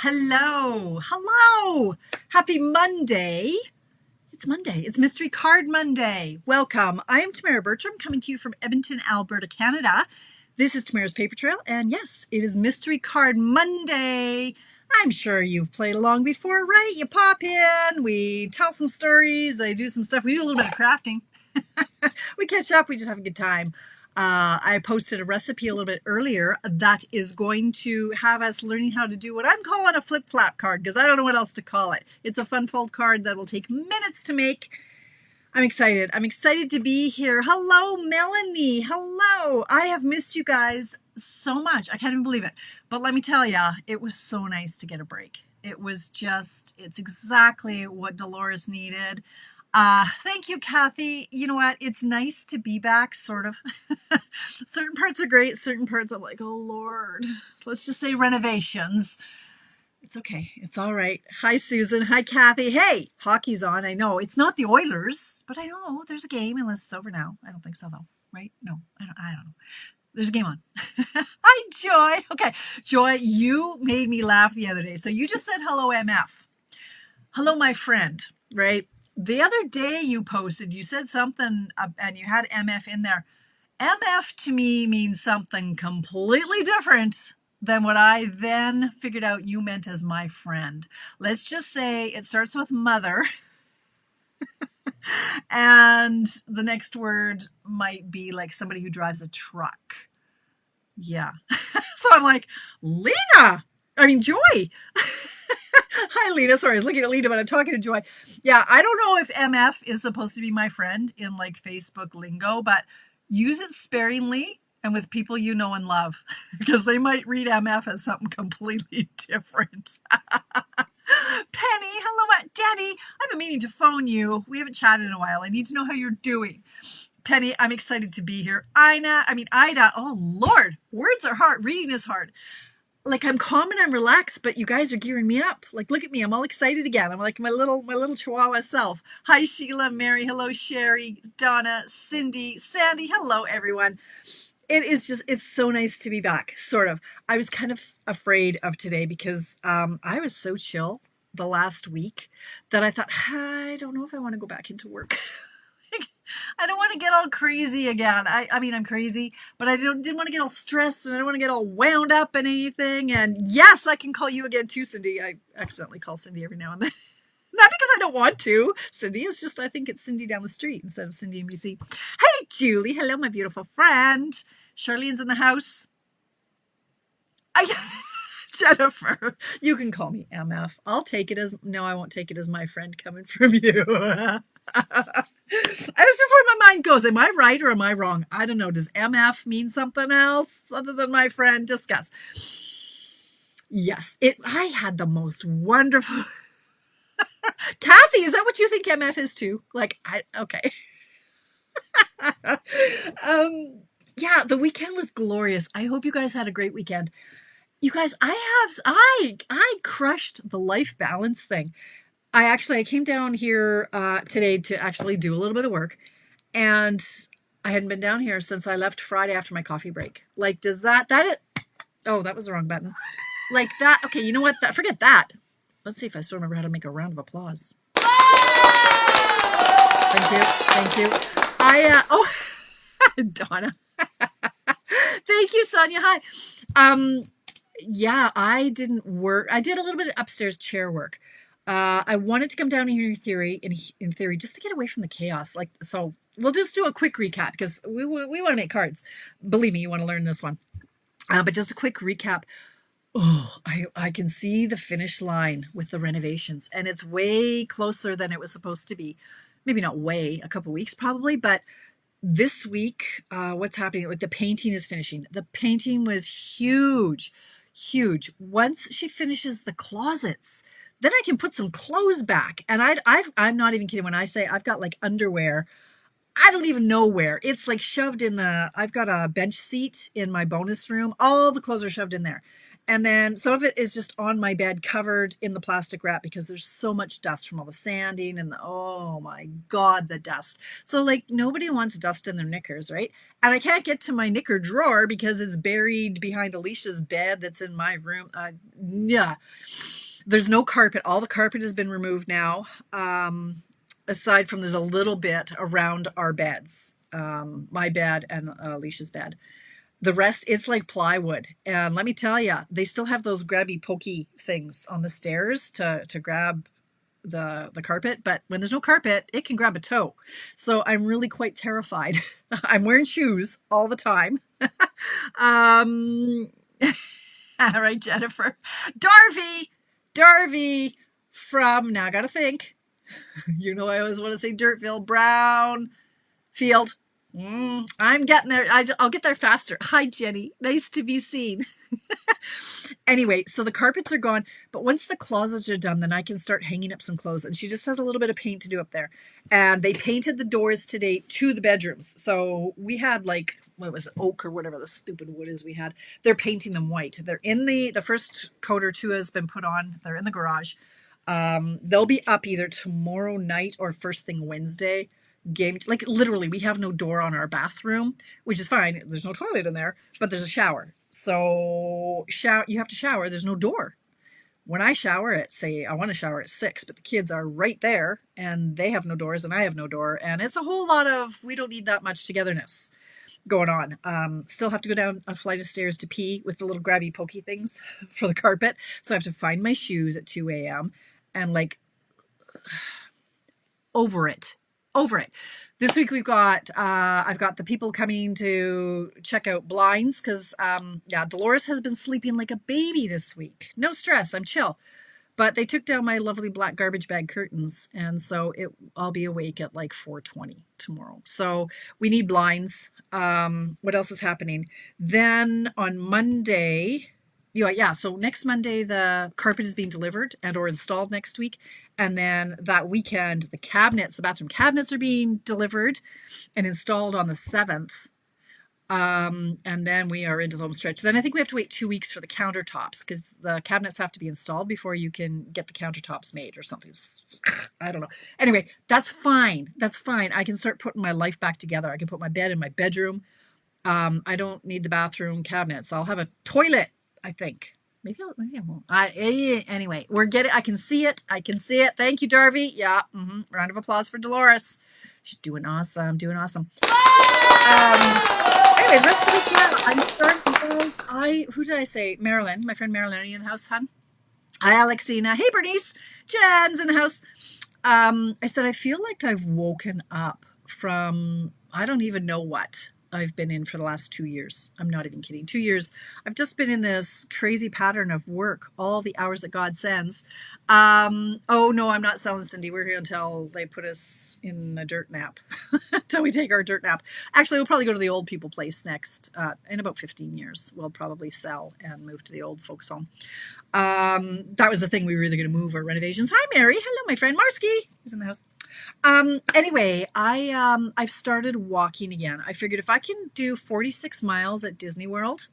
Hello. Hello. Happy Monday. It's Monday. It's Mystery Card Monday. Welcome. I am Tamara Bertram coming to you from Edmonton, Alberta, Canada. This is Tamara's Paper Trail, and yes, it is Mystery Card Monday. I'm sure you've played along before, right? You pop in, we tell some stories, I do some stuff, we do a little bit of crafting. We catch up, we just have a good time. I posted a recipe a little bit earlier that is going to have us learning how to do what I'm calling a flip-flap card, because I don't know what else to call it. It's a fun fold card that will take minutes to make. I'm excited. I'm excited to be here. Hello, Melanie. Hello. I have missed you guys so much. I can't even believe it. But let me tell you, it was so nice to get a break. It was just, it's exactly what Dolores needed. Thank you, Kathy. You know what? It's nice to be back, sort of. Certain parts are great. Certain parts I'm like, oh, Lord. Let's just say renovations. It's okay. It's all right. Hi, Susan. Hi, Kathy. Hey, hockey's on. I know. It's not the Oilers, but I know there's a game unless it's over now. I don't think so, though. Right? No, I don't know. There's a game on. Hi, Joy. Okay. Joy, you made me laugh the other day. So you just said hello, MF. Hello, my friend, right? The other day you posted, you said something and you had MF in there. MF to me means something completely different than what I then figured out you meant as my friend. Let's just say it starts with mother. And the next word might be like somebody who drives a truck. Yeah. So I'm like, Joy. Hi, Lena. Sorry, I was looking at Lena, but I'm talking to Joy. Yeah, I don't know if MF is supposed to be my friend in like Facebook lingo, but use it sparingly and with people you know and love, because they might read MF as something completely different. Penny, hello, Debbie. I've been meaning to phone you. We haven't chatted in a while. I need to know how you're doing. Penny, I'm excited to be here. Ida. Oh, Lord. Words are hard. Reading is hard. Like, I'm calm and I'm relaxed, but you guys are gearing me up. Like, look at me. I'm all excited again. I'm like my little chihuahua self. Hi, Sheila, Mary. Hello, Sherry, Donna, Cindy, Sandy. Hello, everyone. It's so nice to be back, sort of. I was kind of afraid of today because I was so chill the last week that I thought, I don't know if I want to go back into work. I don't want to get all crazy again. I'm crazy, but I didn't want to get all stressed and I don't want to get all wound up in anything. And yes, I can call you again too, Cindy. I accidentally call Cindy every now and then. Not because I don't want to. Cindy is just, I think it's Cindy down the street instead of Cindy in BC. Hey, Julie. Hello, my beautiful friend. Charlene's in the house. Jennifer, you can call me MF. I'll take it as, no, I won't take it as my friend coming from you. That's just where my mind goes. Am I right or am I wrong? I don't know. Does MF mean something else other than my friend? Discuss. Yes, I had the most wonderful. Kathy, is that what you think MF is too? Okay. Yeah, the weekend was glorious. I hope you guys had a great weekend. You guys, I crushed the life balance thing. I came down here today to actually do a little bit of work, and I hadn't been down here since I left Friday after my coffee break. Like, does oh, that was the wrong button. Like that. Okay, you know what? Forget that. Let's see if I still remember how to make a round of applause. Thank you. Donna. Thank you, Sonia. Hi. Yeah, I didn't work. I did a little bit of upstairs chair work. I wanted to come down here in theory, just to get away from the chaos. So we'll just do a quick recap because we want to make cards. Believe me, you want to learn this one. But just a quick recap. Oh, I can see the finish line with the renovations, and it's way closer than it was supposed to be. Maybe not way, a couple weeks probably, but this week, what's happening? Like, the painting is finishing. The painting was huge. Once she finishes the closets, then I can put some clothes back. And I'm not even kidding when I say I've got like underwear. I don't even know where. It's like shoved in I've got a bench seat in my bonus room. All the clothes are shoved in there. And then some of it is just on my bed covered in the plastic wrap because there's so much dust from all the sanding and oh my God, the dust. So like nobody wants dust in their knickers, right? And I can't get to my knicker drawer because it's buried behind Alicia's bed that's in my room. Yeah. There's no carpet. All the carpet has been removed now. Aside from there's a little bit around our beds, my bed and Alicia's bed. The rest, it's like plywood. And let me tell you, they still have those grabby pokey things on the stairs to grab the carpet. But when there's no carpet, it can grab a toe. So I'm really quite terrified. I'm wearing shoes all the time. All right, Jennifer. Darby from, now I got to think. You know, I always want to say Dirtville, Brown Field. I'm getting there. I'll get there faster. Hi, Jenny. Nice to be seen. Anyway, so the carpets are gone, but once the closets are done, then I can start hanging up some clothes. And she just has a little bit of paint to do up there. And they painted the doors today to the bedrooms. So we had like, what was it, oak or whatever the stupid wood is we had. They're painting them white. They're in the first coat or two has been put on. They're in the garage. They'll be up either tomorrow night or first thing Wednesday. Like literally we have no door on our bathroom, which is fine. There's no toilet in there, but there's a shower. So you have to shower. There's no door. When I shower at, say, I want to shower at 6, but the kids are right there and they have no doors and I have no door. And it's a whole lot of, we don't need that much togetherness going on. Still have to go down a flight of stairs to pee with the little grabby pokey things for the carpet. So I have to find my shoes at 2 a.m. and like over it. This week we've got, I've got the people coming to check out blinds because, Dolores has been sleeping like a baby this week. No stress, I'm chill. But they took down my lovely black garbage bag curtains, and so I'll be awake at like 4:20 tomorrow. So we need blinds. What else is happening? Then on Monday, so next Monday the carpet is being delivered or installed next week. And then that weekend, the bathroom cabinets are being delivered and installed on the 7th. And then we are into the home stretch. Then I think we have to wait 2 weeks for the countertops because the cabinets have to be installed before you can get the countertops made or something. I don't know. Anyway, that's fine. I can start putting my life back together. I can put my bed in my bedroom. I don't need the bathroom cabinets. I'll have a toilet, I think. Maybe I won't. Anyway, I can see it. Thank you, Darby. Yeah. Round of applause for Dolores. She's doing awesome. Anyway, the rest of the week, I'm starting. Who did I say? Marilyn, my friend Marilyn. Are you in the house, hon? Hi, Alexina. Hey, Bernice. Jen's in the house. I said, I feel like I've woken up from, I don't even know what I've been in for the last 2 years. I'm not even kidding. 2 years. I've just been in this crazy pattern of work, all the hours that God sends. Oh no, I'm not selling, Cindy. We're here until they put us in a dirt nap, until we take our dirt nap. Actually, we'll probably go to the old people place next. In about 15 years, we'll probably sell and move to the old folks home. That was the thing. We were either going to move or renovations. Hi, Mary. Hello, my friend Marsky is in the house. Anyway, I've started walking again. I figured if I can do 46 miles at Disney World,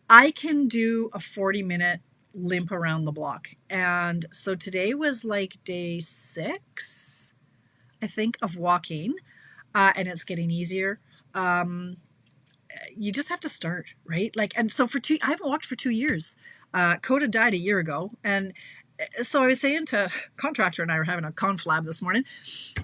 I can do a 40-minute limp around the block. And so today was like day 6, I think, of walking, and it's getting easier. You just have to start, right? And so I haven't walked for 2 years. Coda died a year ago, and so I was saying to Contractor and I were having a conflab this morning,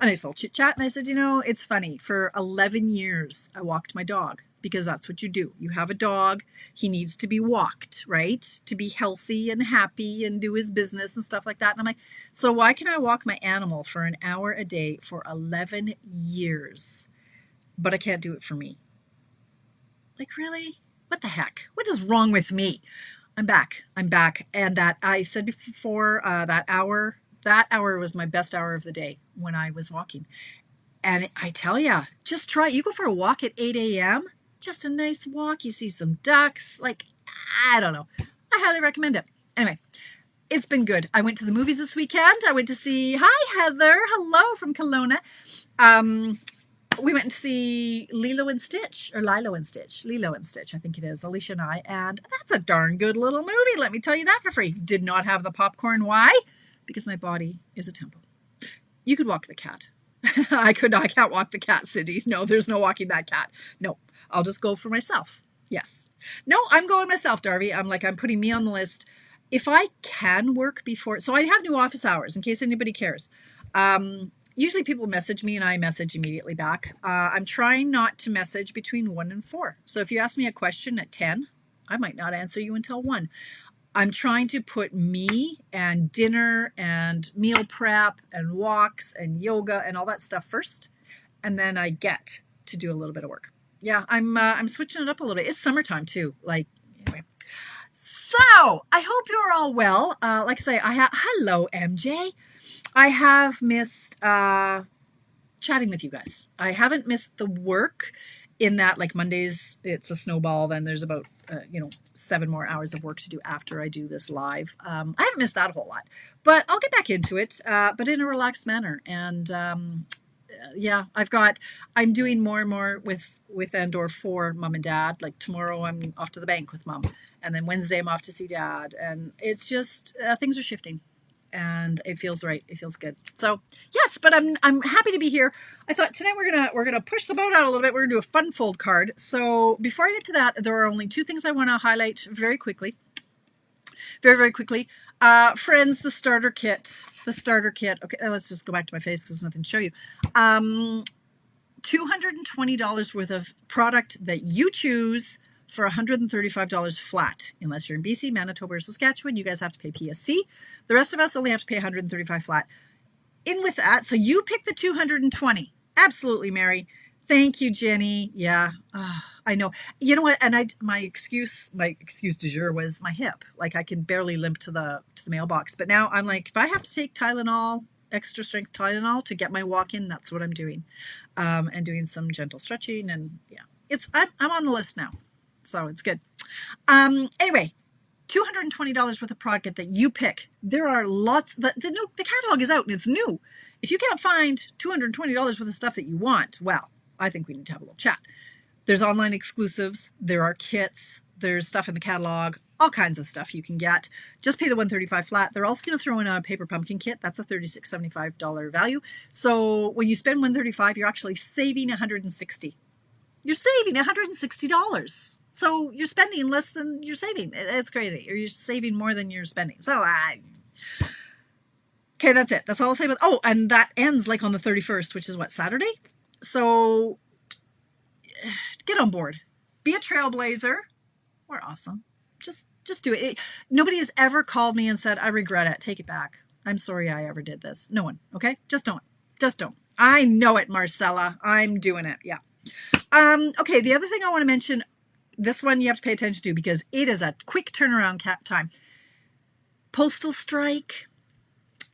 a nice little chit chat. And I said, it's funny. For 11 years, I walked my dog because that's what you do. You have a dog. He needs to be walked, right? To be healthy and happy and do his business and stuff like that. And I'm like, so why can I walk my animal for an hour a day for 11 years, but I can't do it for me? Like, really? What the heck? What is wrong with me? I'm back. And that I said before, that hour was my best hour of the day when I was walking. And I tell ya, just try. You go for a walk at 8 a.m., just a nice walk. You see some ducks. I don't know. I highly recommend it. Anyway, it's been good. I went to the movies this weekend. I went to see, hi, Heather. Hello from Kelowna. we went to see Lilo and Stitch, or Lilo and Stitch. Lilo and Stitch, I think it is, Alicia and I. And that's a darn good little movie. Let me tell you that for free. Did not have the popcorn. Why? Because my body is a temple. You could walk the cat. I can't walk the cat, Cindy. No, there's no walking that cat. No, I'll just go for myself. Yes. No, I'm going myself, Darby. I'm putting me on the list. If I can work before, so I have new office hours in case anybody cares. Usually people message me and I message immediately back. I'm trying not to message between 1 and 4. So if you ask me a question at 10, I might not answer you until 1. I'm trying to put me and dinner and meal prep and walks and yoga and all that stuff first, and then I get to do a little bit of work. Yeah, I'm switching it up a little bit. It's summertime too. Anyway. So I hope you're all well. Like I say, hello MJ. I have missed chatting with you guys. I haven't missed the work in that, like Mondays, it's a snowball. Then there's about, 7 more hours of work to do after I do this live. I haven't missed that a whole lot, but I'll get back into it, but in a relaxed manner. And yeah, I'm doing more and more with Andor for mom and dad. Like tomorrow I'm off to the bank with mom, and then Wednesday I'm off to see dad. And it's just, things are shifting. And it feels right. It feels good. So yes, but I'm happy to be here. I thought tonight we're gonna push the boat out a little bit. We're gonna do a fun fold card. So before I get to that, there are only 2 things I want to highlight very quickly. Very, very quickly. Friends, the starter kit. Okay, let's just go back to my face because there's nothing to show you. $220 worth of product that you choose for $135 flat. Unless you're in BC, Manitoba, or Saskatchewan, you guys have to pay PSC. The rest of us only have to pay $135 flat. In with that, so you pick the 220. Absolutely, Mary. Thank you, Jenny. Yeah, I know. You know what? And my excuse du jour was my hip. Like I can barely limp to the mailbox. But now I'm like, if I have to take Tylenol, extra strength Tylenol to get my walk in, that's what I'm doing. And doing some gentle stretching, and yeah, I'm on the list now. So it's good. Anyway, $220 worth of product that you pick. There are lots. The catalog is out and it's new. If you can't find $220 worth of stuff that you want, well, I think we need to have a little chat. There's online exclusives. There are kits. There's stuff in the catalog. All kinds of stuff you can get. Just pay the $135 flat. They're also going to throw in a paper pumpkin kit. That's a $36.75 value. So when you spend $135, you're actually saving $160. You're saving $160. So you're spending less than you're saving. It's crazy. Or you're saving more than you're spending. So okay, that's it. That's all I'll say about. Oh, and that ends like on the 31st, which is what, Saturday? So get on board. Be a trailblazer. We're awesome. Just do it. Nobody has ever called me and said, I regret it. Take it back. I'm sorry I ever did this. No one. Okay? Just don't. I know it, Marcella. I'm doing it. Yeah. Okay, the other thing I want to mention, this one you have to pay attention to because it is a quick turnaround time. Postal strike.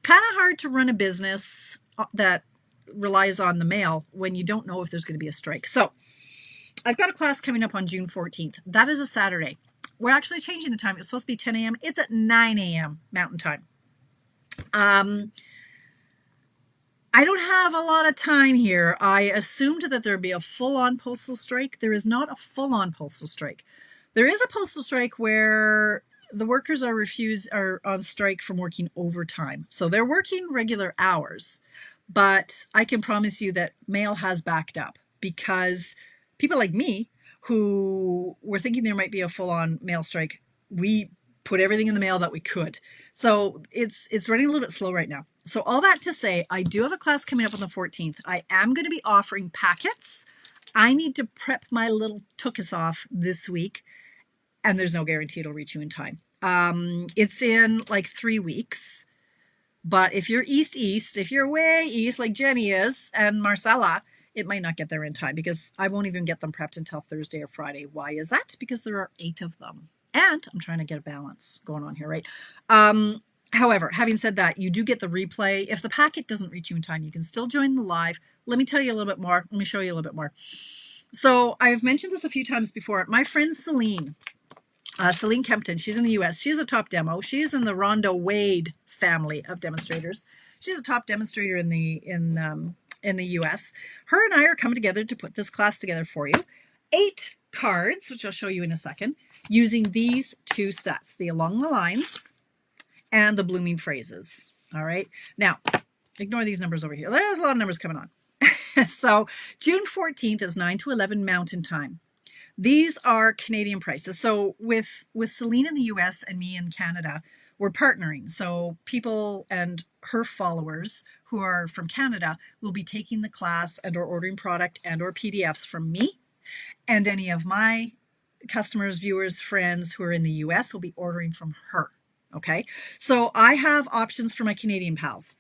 Kind of hard to run a business that relies on the mail when you don't know if there's going to be a strike. So I've got a class coming up on June 14th. That is a Saturday. We're actually changing the time. It's supposed to be 10 a.m. It's at 9 a.m. Mountain Time. I don't have a lot of time here. I assumed that there'd be a full-on postal strike. There is not a full-on postal strike. There is a postal strike where the workers are on strike from working overtime. So they're working regular hours, but I can promise you that mail has backed up because people like me who were thinking there might be a full-on mail strike, we put everything in the mail that we could. So it's running a little bit slow right now. So all that to say, I do have a class coming up on the 14th. I am going to be offering packets. I need to prep my little tookus off this week, and there's no guarantee it'll reach you in time. It's in like 3 weeks, but if you're east, if you're way east like Jenny is and Marcella, it might not get there in time because I won't even get them prepped until Thursday or Friday. Why is that? Because there are 8 of them. And I'm trying to get a balance going on here, right? However, having said that, you do get the replay. If the packet doesn't reach you in time, you can still join the live. Let me tell you a little bit more. Let me show you a little bit more. So I've mentioned this a few times before. My friend Celine Kempton, she's in the US. She's a top demo. She's in the Rhonda Wade family of demonstrators. She's a top demonstrator in in the US. Her and I are coming together to put this class together for you. 8 cards, which I'll show you in a second, using these 2 sets, the Along the Lines and the Blooming Phrases. All right. Now, ignore these numbers over here. There's a lot of numbers coming on. So June 14th is 9 to 11 Mountain Time. These are Canadian prices. So with Celine in the US and me in Canada, we're partnering. So people and her followers who are from Canada will be taking the class and or ordering product and or PDFs from me. And any of my customers, viewers, friends who are in the US will be ordering from her. Okay. So I have options for my Canadian pals.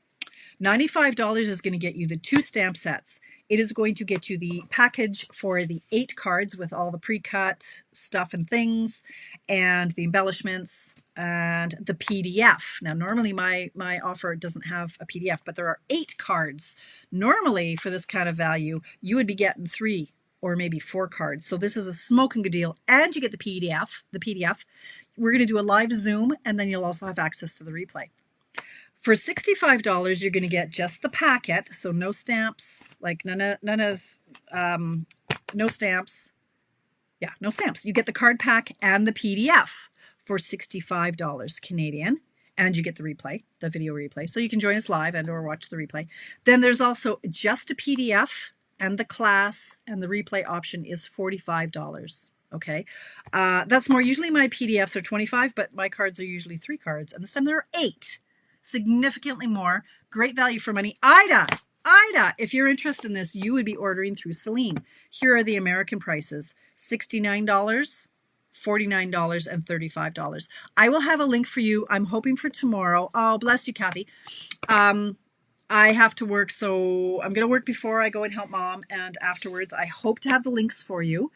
$95 is going to get you the 2 stamp sets. It is going to get you the package for the 8 cards with all the pre-cut stuff and things and the embellishments and the PDF. Now, normally my offer doesn't have a PDF, but there are 8 cards. Normally for this kind of value, you would be getting 3 or maybe 4 cards. So this is a smoking good deal, and you get the PDF. We're going to do a live Zoom, and then you'll also have access to the replay. For $65, you're going to get just the packet, so no stamps, like no stamps. Yeah, no stamps. You get the card pack and the PDF for $65 Canadian, and you get the replay, the video replay, so you can join us live and or watch the replay. Then there's also just a PDF, and the class and the replay option is $45. Okay, that's more. Usually my PDFs are $25, but my cards are usually 3 cards, and this time there are 8. Significantly more. Great value for money. Ida, if you're interested in this, you would be ordering through Celine. Here are the American prices: $69, $49, and $35. I will have a link for you. I'm hoping for tomorrow. Oh, bless you, Kathy. I have to work, so I'm going to work before I go and help Mom, and afterwards I hope to have the links for you.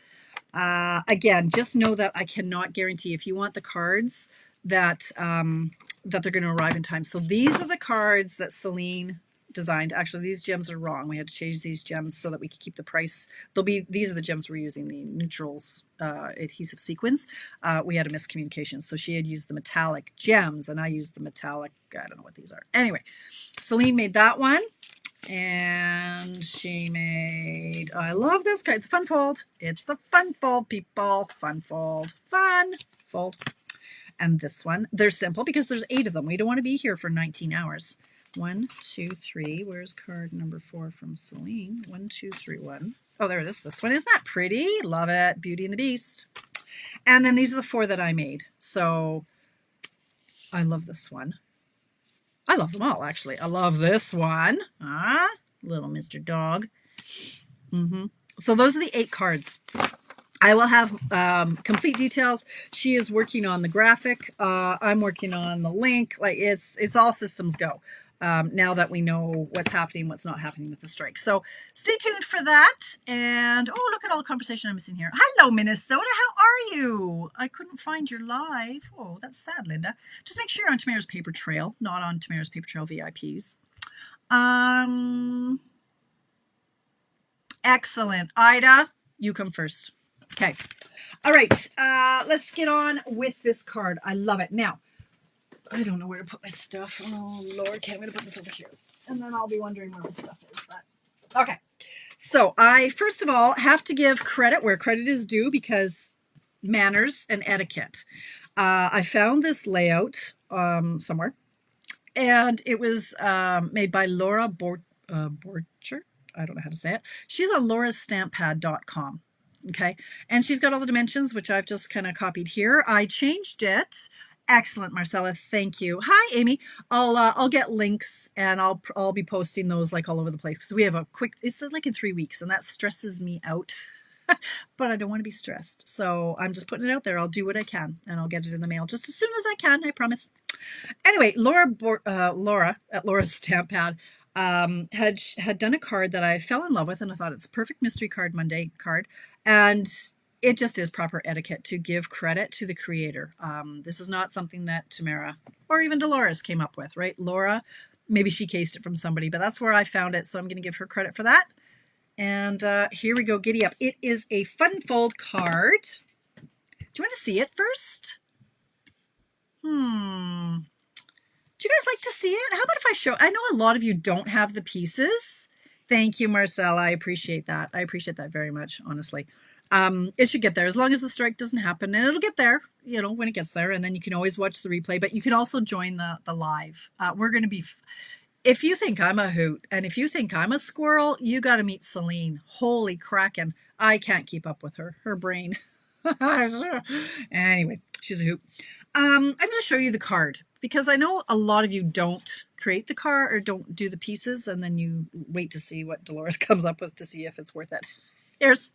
Again, just know that I cannot guarantee if you want the cards that that they're going to arrive in time. So these are the cards that Celine designed. Actually, these gems are wrong. We had to change these gems so that we could keep the price. These are the gems we're using, the neutrals adhesive sequins. We had a miscommunication. So she had used the metallic gems and I used the metallic, I don't know what these are. Anyway, Celine made that one. And she made, I love this card. It's a fun fold. It's a fun fold, people. Fun fold. Fun fold. And this one, they're simple because there's 8 of them. We don't want to be here for 19 hours. 1, 2, 3. Where's card number 4 from Celine? 1, 2, 3, 1. Oh, there it is. This one. Isn't that pretty? Love it. Beauty and the Beast. And then these are the 4 that I made. So I love this one. I love them all, actually. I love this one. Little Mr. Dog. So those are the 8 cards. I will have complete details. She is working on the graphic. I'm working on the link. Like it's all systems go. Now that we know what's happening, what's not happening with the strike. So stay tuned for that. And oh, look at all the conversation I'm missing here. Hello, Minnesota. How are you? I couldn't find your live. Oh, that's sad, Linda. Just make sure you're on Tamara's Paper Trail, not on Tamara's Paper Trail VIPs. Excellent. Ida, you come first. Okay. All right. Let's get on with this card. I love it. Now, I don't know where to put my stuff. Oh, Lord. Okay, I'm going to put this over here. And then I'll be wondering where my stuff is. But okay. So I, first of all, have to give credit where credit is due because manners and etiquette. I found this layout somewhere. And it was made by Laura Borcher. I don't know how to say it. She's on laurastamppad.com. Okay. And she's got all the dimensions, which I've just kind of copied here. I changed it. Excellent, Marcella. Thank you. Hi, Amy. I'll get links and I'll be posting those like all over the place because we have a quick, it's like in 3 weeks and that stresses me out, but I don't want to be stressed. So I'm just putting it out there. I'll do what I can and I'll get it in the mail just as soon as I can. I promise. Anyway, Laura at Laura's Stamp Pad had done a card that I fell in love with, and I thought it's a perfect Mystery Card Monday card, and it just is proper etiquette to give credit to the creator. This is not something that Tamara or even Dolores came up with, right? Laura, maybe she cased it from somebody, but that's where I found it, so I'm going to give her credit for that. And here we go, giddy up. It is a fun fold card. Do you want to see it first? Do you guys like to see it? How about if I show? I know a lot of you don't have the pieces. Thank you, Marcella. I appreciate that. I appreciate that very much, honestly. It should get there as long as the strike doesn't happen, and it'll get there, you know, when it gets there, and then you can always watch the replay, but you can also join the live. We're going to be, if you think I'm a hoot and if you think I'm a squirrel, you got to meet Celine. Holy kraken. I can't keep up with her brain. Anyway, she's a hoot. I'm going to show you the card because I know a lot of you don't create the card or don't do the pieces, and then you wait to see what Dolores comes up with to see if it's worth it. Here's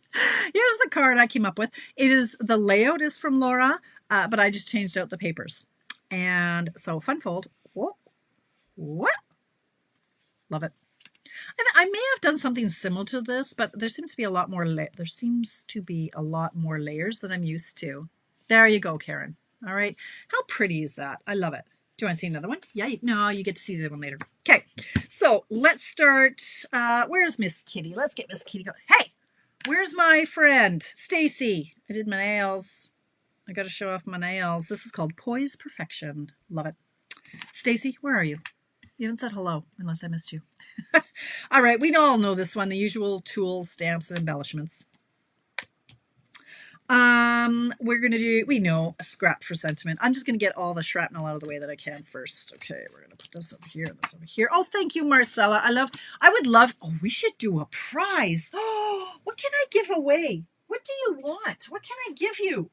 the card I came up with. The layout is from Laura, but I just changed out the papers. And so fun fold. Whoa. What? Love it. I may have done something similar to this, but there seems to be a lot more layers than I'm used to. There you go, Karen. All right. How pretty is that? I love it. Do you want to see another one? Yeah. No, you get to see the other one later. Okay. So let's start. Where's Miss Kitty? Let's get Miss Kitty going. Hey, where's my friend Stacy? I did my nails. I got to show off my nails. This is called Poise Perfection. Love it. Stacy, where are you? You haven't said hello, unless I missed you. All right, we all know this one, the usual tools, stamps, and embellishments. We're going to do, we know, a scrap for sentiment. I'm just going to get all the shrapnel out of the way that I can first. Okay, we're going to put this over here and this over here. Oh, thank you, Marcella. We should do a prize. Oh, what can I give away? What do you want? What can I give you?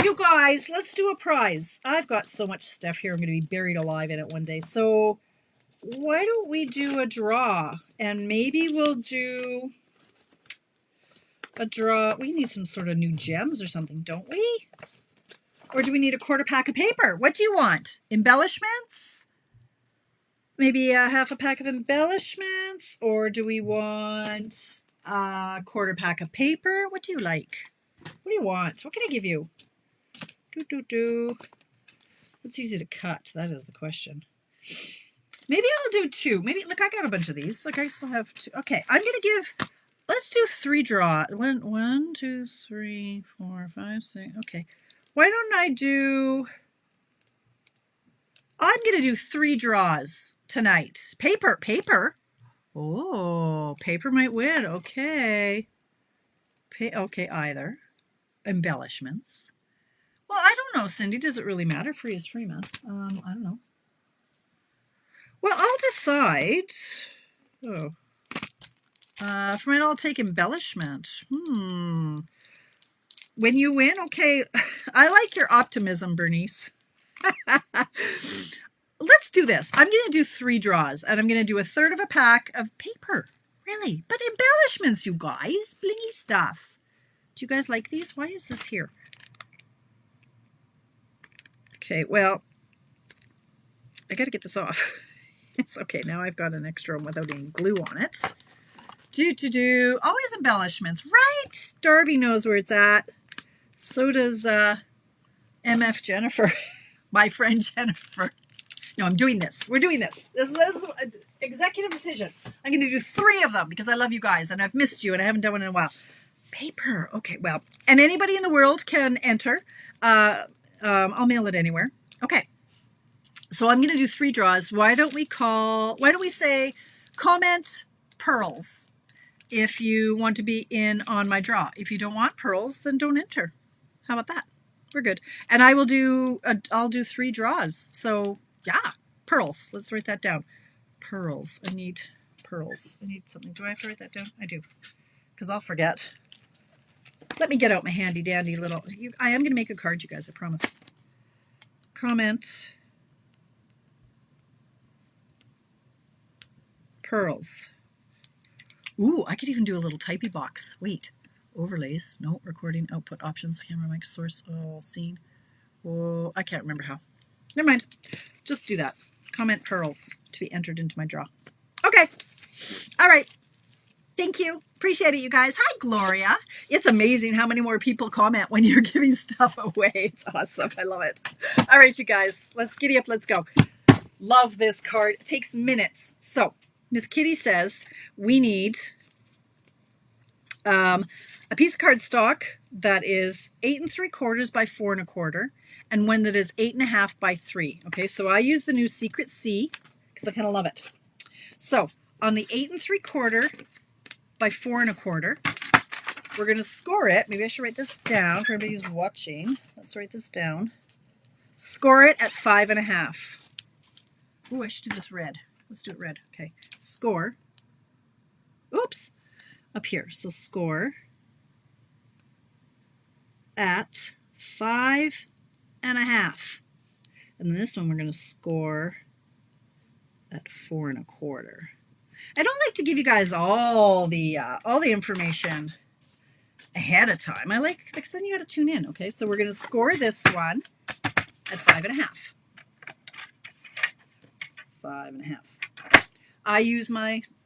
You guys, let's do a prize. I've got so much stuff here. I'm going to be buried alive in it one day. So why don't we do a draw? And maybe we'll do a draw. We need some sort of new gems or something, don't we? Or do we need a quarter pack of paper? What do you want? Embellishments? Maybe a half a pack of embellishments? Or do we want a quarter pack of paper? What do you like? What do you want? What can I give you? It's easy to cut. That is the question. Maybe I'll do two. Maybe, look, I got a bunch of these. Like, I still have two. Okay, I'm going to give, let's do 3 draw. 1, 2, 3, 4, 5, 6. Okay. Why don't I'm going to do 3 draws tonight. Paper. Oh, paper might win. Okay. Okay, either. Embellishments. Well, I don't know, Cindy. Does it really matter? Free is free, man. I don't know. Well, I'll decide. Oh. For mine, I'll take embellishment. When you win, okay. I like your optimism, Bernice. Let's do this. I'm going to do 3 draws, and I'm going to do a third of a pack of paper. Really? But embellishments, you guys. Blingy stuff. Do you guys like these? Why is this here? Okay, well, I got to get this off. It's okay. Now I've got an extra one without any glue on it. Always embellishments, right? Darby knows where it's at. So does MF Jennifer, my friend Jennifer. No, I'm doing this. We're doing this. This is an executive decision. I'm going to do 3 of them because I love you guys and I've missed you and I haven't done one in a while. Paper. Okay, well, and anybody in the world can enter. I'll mail it anywhere. Okay. So I'm going to do 3 draws. Why don't we say comment pearls if you want to be in on my draw. If you don't want pearls, then don't enter. How about that? We're good. And I'll do 3 draws. So yeah, pearls. Let's write that down. Pearls. I need pearls. I need something. Do I have to write that down? I do. Because I'll forget. Let me get out my handy dandy little, I am going to make a card, you guys, I promise. Comment. Pearls. Ooh, I could even do a little typey box. Wait. Overlays. No. Recording. Output. Options. Camera. Mic. Source. Oh, scene. Oh, I can't remember how. Never mind. Just do that. Comment pearls to be entered into my draw. Okay. All right. Thank you. Appreciate it, you guys. Hi, Gloria. It's amazing how many more people comment when you're giving stuff away. It's awesome. I love it. All right, you guys. Let's giddy up. Let's go. Love this card. It takes minutes. So Miss Kitty says we need a piece of cardstock that is 8 3/4 by 4 1/4 and one that is 8 1/2 by 3. Okay, so I use the new Secret C because I kind of love it. So on the 8 3/4, by 4 1/4. We're going to score it. Maybe I should write this down for everybody who's watching. Let's write this down. Score it at 5 1/2. Ooh, I should do this red. Let's do it red. Okay. Score. Oops. Up here. So score at 5 1/2. And then this one we're going to score at 4 1/4. I don't like to give you guys all the information ahead of time. I like then you got to tune in. Okay, so we're going to score this one at 5 1/2. 5 1/2. I use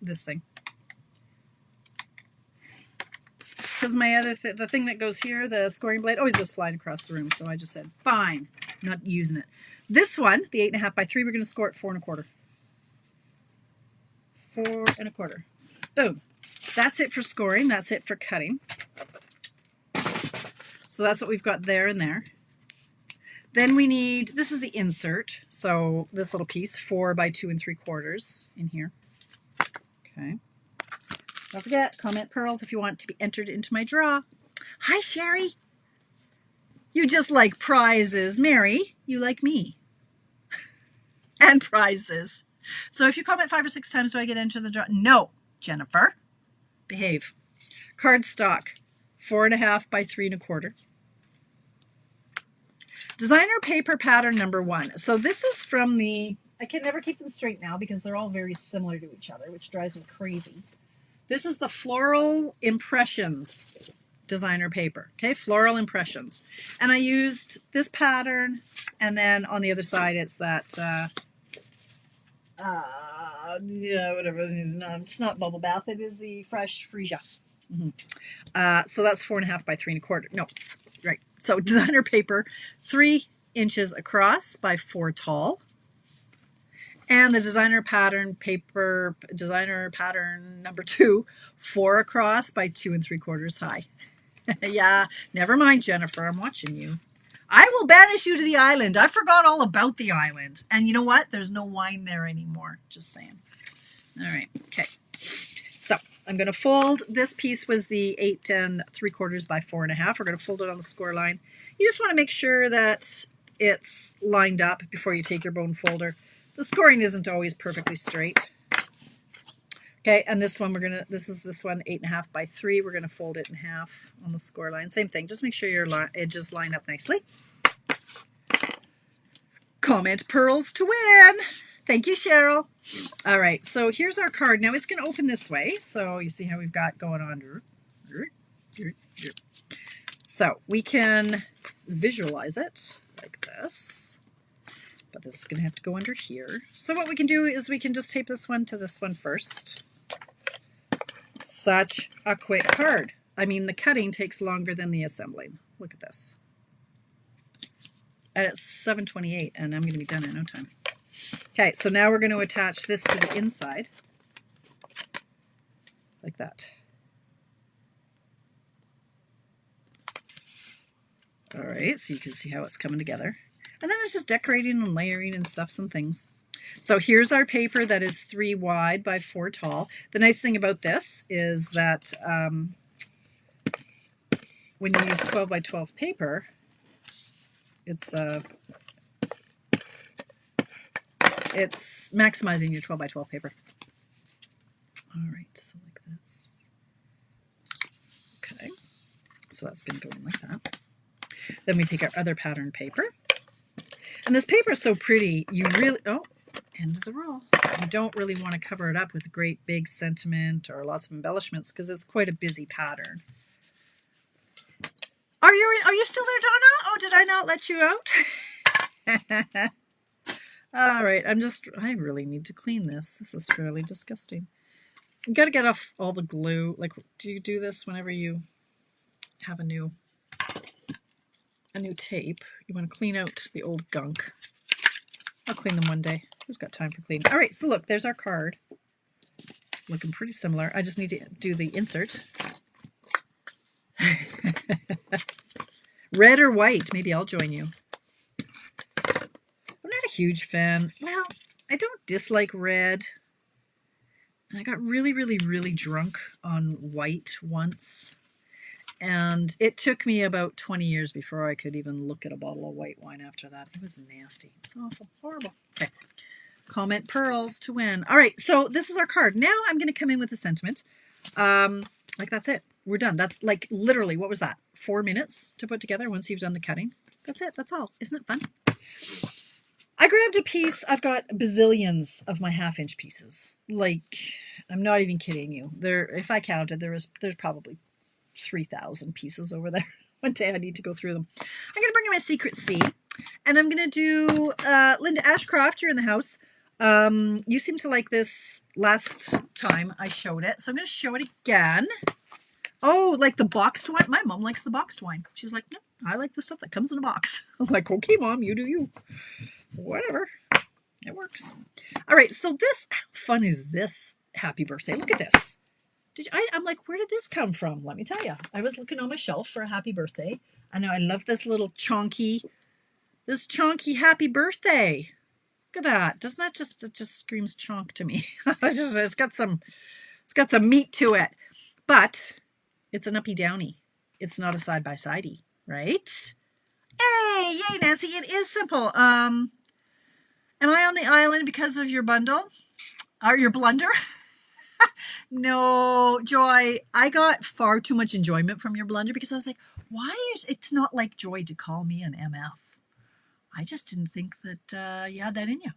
this thing because my other the thing that goes here, the scoring blade, always goes flying across the room. So I just said fine, I'm not using it. This one, the 8 1/2 by 3, we're going to score at 4 1/4. 4 1/4. Boom. That's it for scoring. That's it for cutting. So that's what we've got there and there. Then we need, this is the insert. So this little piece, 4 by 2 3/4 in here. Okay. Don't forget, comment pearls if you want to be entered into my draw. Hi, Sherry. You just like prizes. Mary, you like me. And prizes. So if you comment 5 or 6 times, do I get into the draw? No, Jennifer. Behave. Cardstock, 4 1/2 by 3 1/4. Designer paper pattern number 1. So this is from the, I can never keep them straight now because they're all very similar to each other, which drives me crazy. This is the Floral Impressions designer paper. Okay, Floral Impressions. And I used this pattern, and then on the other side it's that yeah, whatever it is. No, it's not Bubble Bath. It is the Fresh Freesia. So that's 4 1/2 by 3 1/4. No, right. So designer paper, 3 inches across by 4 tall. And the designer pattern paper, designer pattern number 2, 4 across by 2 3/4 high. Yeah, never mind, Jennifer. I'm watching you. I will banish you to the island. I forgot all about the island. And you know what? There's no wine there anymore. Just saying. All right. Okay. So I'm going to fold. This piece was the 8 3/4 by 4 1/2. We're going to fold it on the score line. You just want to make sure that it's lined up before you take your bone folder. The scoring isn't always perfectly straight. Okay, and this one this one 8 1/2 by 3. We're going to fold it in half on the score line. Same thing. Just make sure your edges line up nicely. Comment pearls to win. Thank you, Cheryl. All right, so here's our card. Now it's going to open this way. So you see how we've got going on. So we can visualize it like this. But this is going to have to go under here. So what we can do is we can just tape this one to this one first. Such a quick card. I mean, the cutting takes longer than the assembling. Look at this. And it's 7:28, and I'm going to be done in no time. Okay, so now we're going to attach this to the inside. Like that. All right, so you can see how it's coming together. And then it's just decorating and layering and stuff, some things. So here's our paper that is 3 wide by 4 tall. The nice thing about this is that when you use 12 by 12 paper, it's maximizing your 12 by 12 paper. All right, so like this. Okay, so that's going to go in like that. Then we take our other pattern paper. And this paper is so pretty, you really, end of the roll. You don't really want to cover it up with a great big sentiment or lots of embellishments because it's quite a busy pattern. Are you still there, Donna? Oh, did I not let you out? All right, I really need to clean this. This is fairly disgusting. You got to get off all the glue. Like, do you do this whenever you have a new tape? You want to clean out the old gunk. I'll clean them one day. Who's got time for cleaning? All right, so look, there's our card. Looking pretty similar. I just need to do the insert. Red or white? Maybe I'll join you. I'm not a huge fan. Well, I don't dislike red. I got really, really, really drunk on white once. And it took me about 20 years before I could even look at a bottle of white wine after that. It was nasty. It was awful. Horrible. Okay. Comment pearls to win. All right. So this is our card. Now I'm going to come in with a sentiment. Like that's it. We're done. That's like literally, what was that? 4 minutes to put together once you've done the cutting. That's it. That's all. Isn't it fun? I grabbed a piece. I've got bazillions of my 1/2-inch pieces. Like, I'm not even kidding you. If I counted, there's probably 3,000 pieces over there. One day I need to go through them. I'm going to bring in my secret C, and I'm going to do Linda Ashcroft. You're in the house. You seem to like this last time I showed it, so I'm going to show it again. Oh, like the boxed wine? My mom likes the boxed wine. She's like, no, I like the stuff that comes in a box. I'm like, okay, Mom, you do you. Whatever. It works. All right, so this, how fun is this happy birthday? Look at this. I'm like, where did this come from? Let me tell you. I was looking on my shelf for a happy birthday. I know I love this little chonky happy birthday. Look at that. Doesn't that it just screams chonk to me. It's got some meat to it. But it's an uppy downy. It's not a side-by-sidey, right? Hey, yay, Nancy. It is simple. Am I on the island because of your bundle? Or your blunder? No, Joy, I got far too much enjoyment from your blunder because I was like, it's not like Joy to call me an MF. I just didn't think that you had that in you.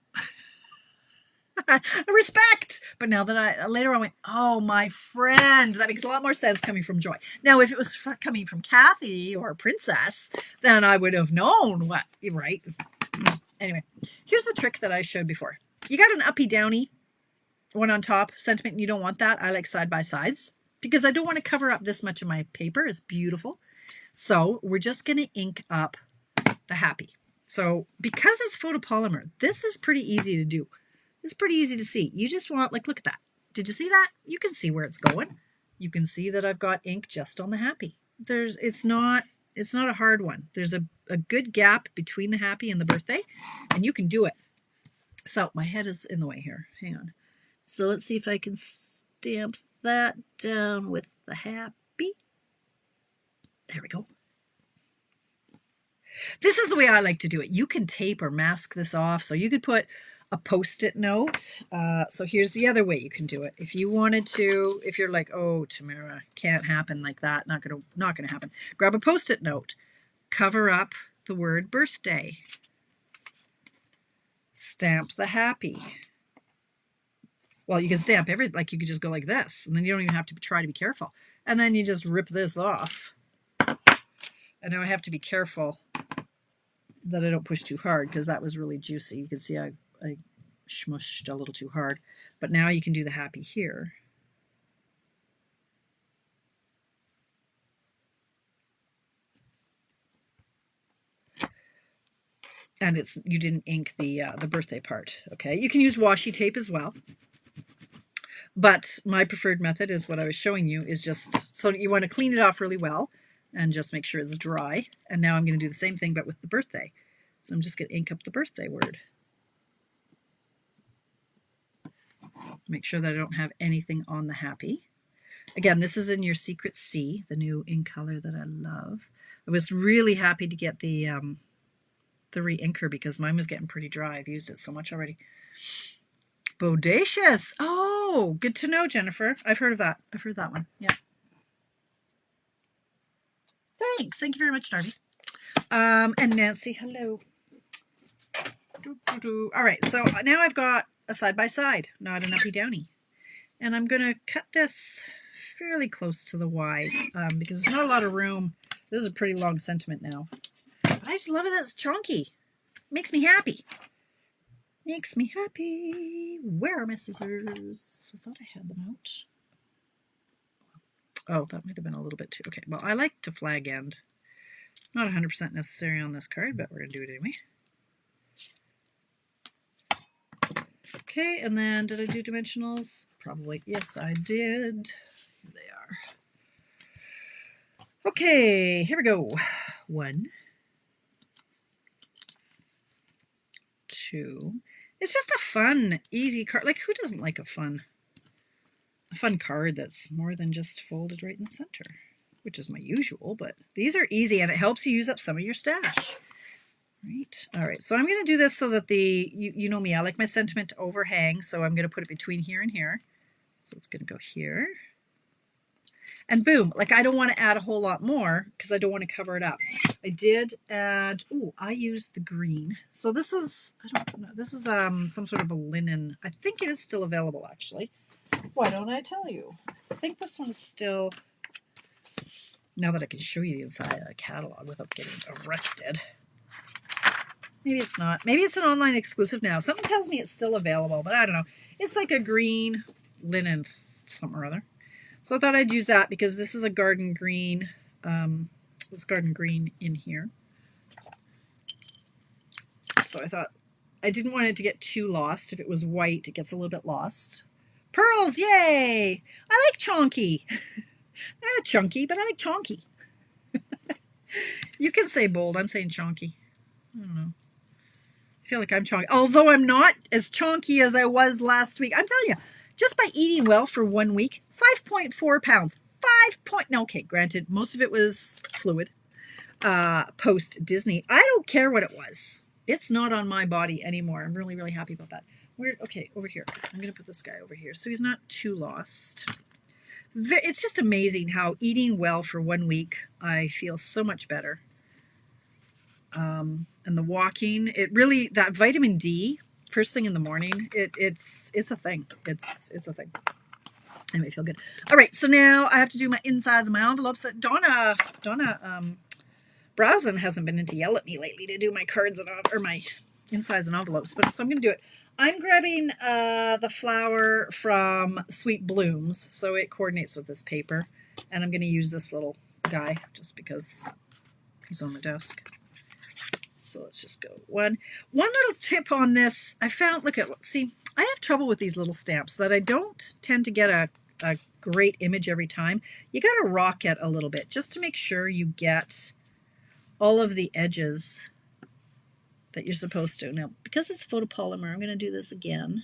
Respect. But now that later I went, oh, my friend, that makes a lot more sense coming from Joy. Now, if it was coming from Kathy or Princess, then I would have known what, right? Anyway, here's the trick that I showed before. You got an uppy downy one on top sentiment, and you don't want that. I like side by sides because I don't want to cover up this much of my paper. It's beautiful. So we're just going to ink up the happy. So because it's photopolymer, this is pretty easy to do. It's pretty easy to see. You just want, like, look at that. Did you see that? You can see where it's going. You can see that I've got ink just on the happy. It's not a hard one. There's a good gap between the happy and the birthday, and you can do it. So my head is in the way here. Hang on. So let's see if I can stamp that down with the happy. There we go. This is the way I like to do it. You can tape or mask this off. So you could put a Post-it note. So here's the other way you can do it. If you wanted to, if you're like, oh, Tamara, can't happen like that. Not gonna happen. Grab a Post-it note. Cover up the word birthday. Stamp the happy. Well, you can stamp like you could just go like this, and then you don't even have to try to be careful. And then you just rip this off. And now I have to be careful that I don't push too hard because that was really juicy. You can see I smushed a little too hard. But now you can do the happy here. And you didn't ink the birthday part. Okay, you can use washi tape as well. But my preferred method is what I was showing you, is just, so you want to clean it off really well and just make sure it's dry. And now I'm going to do the same thing, but with the birthday. So I'm just going to ink up the birthday word. Make sure that I don't have anything on the happy. Again, this is in your Secret C, the new ink color that I love. I was really happy to get the re-inker because mine was getting pretty dry. I've used it so much already. Bodacious. Oh, good to know, Jennifer. I've heard of that. I've heard that one. Yeah. Thanks. Thank you very much, Darby. And Nancy, hello. All right, so now I've got a side-by-side, not an uppy-downy. And I'm going to cut this fairly close to the Y because there's not a lot of room. This is a pretty long sentiment now. But I just love it that it's chunky. Makes me happy. Makes me happy. Where are my scissors? I thought I had them out. Oh, that might have been a little bit too. Okay, well, I like to flag end. Not 100% necessary on this card, but we're going to do it anyway. Okay, and then did I do dimensionals? Probably. Yes, I did. Here they are. Okay, here we go. 1, 2. It's just a fun, easy card. Like, who doesn't like a fun a fun card that's more than just folded right in the center, which is my usual, but these are easy and it helps you use up some of your stash. Right. All right. So I'm going to do this so that you know me, I like my sentiment to overhang. So I'm going to put it between here and here. So it's going to go here. And boom, like I don't want to add a whole lot more because I don't want to cover it up. I did add, oh, I used the green. So this is, I don't know, this is some sort of a linen. I think it is still available actually. Why don't I tell you? I think this one is still, now that I can show you the inside of the catalog without getting arrested. Maybe it's not. Maybe it's an online exclusive now. Something tells me it's still available, but I don't know. It's like a green linen something or other. So I thought I'd use that because this is a garden green. This garden green in here. So I thought I didn't want it to get too lost. If it was white, it gets a little bit lost. Pearls, yay! I like chonky. Not chunky, but I like chonky. You can say bold. I'm saying chonky. I don't know. I feel like I'm chonky. Although I'm not as chonky as I was last week. I'm telling you, just by eating well for 1 week, 5.4 pounds. No, okay, granted, most of it was fluid post Disney. I don't care what it was. It's not on my body anymore. I'm really, really happy about that. Okay, over here. I'm going to put this guy over here so he's not too lost. It's just amazing how eating well for 1 week, I feel so much better. And the walking, it really, that vitamin D first thing in the morning, it's a thing. It's a thing. And I feel good. All right, so now I have to do my insides of my envelopes. Donna Browson hasn't been in to yell at me lately to do my cards or my insides and envelopes, but so I'm going to do it. I'm grabbing the flower from Sweet Blooms, so it coordinates with this paper, and I'm going to use this little guy just because he's on my desk. So let's just go one little tip on this. I found, see, I have trouble with these little stamps that I don't tend to get a great image every time. You got to rock it a little bit just to make sure you get all of the edges that you're supposed to. Now, because it's photopolymer, I'm going to do this again.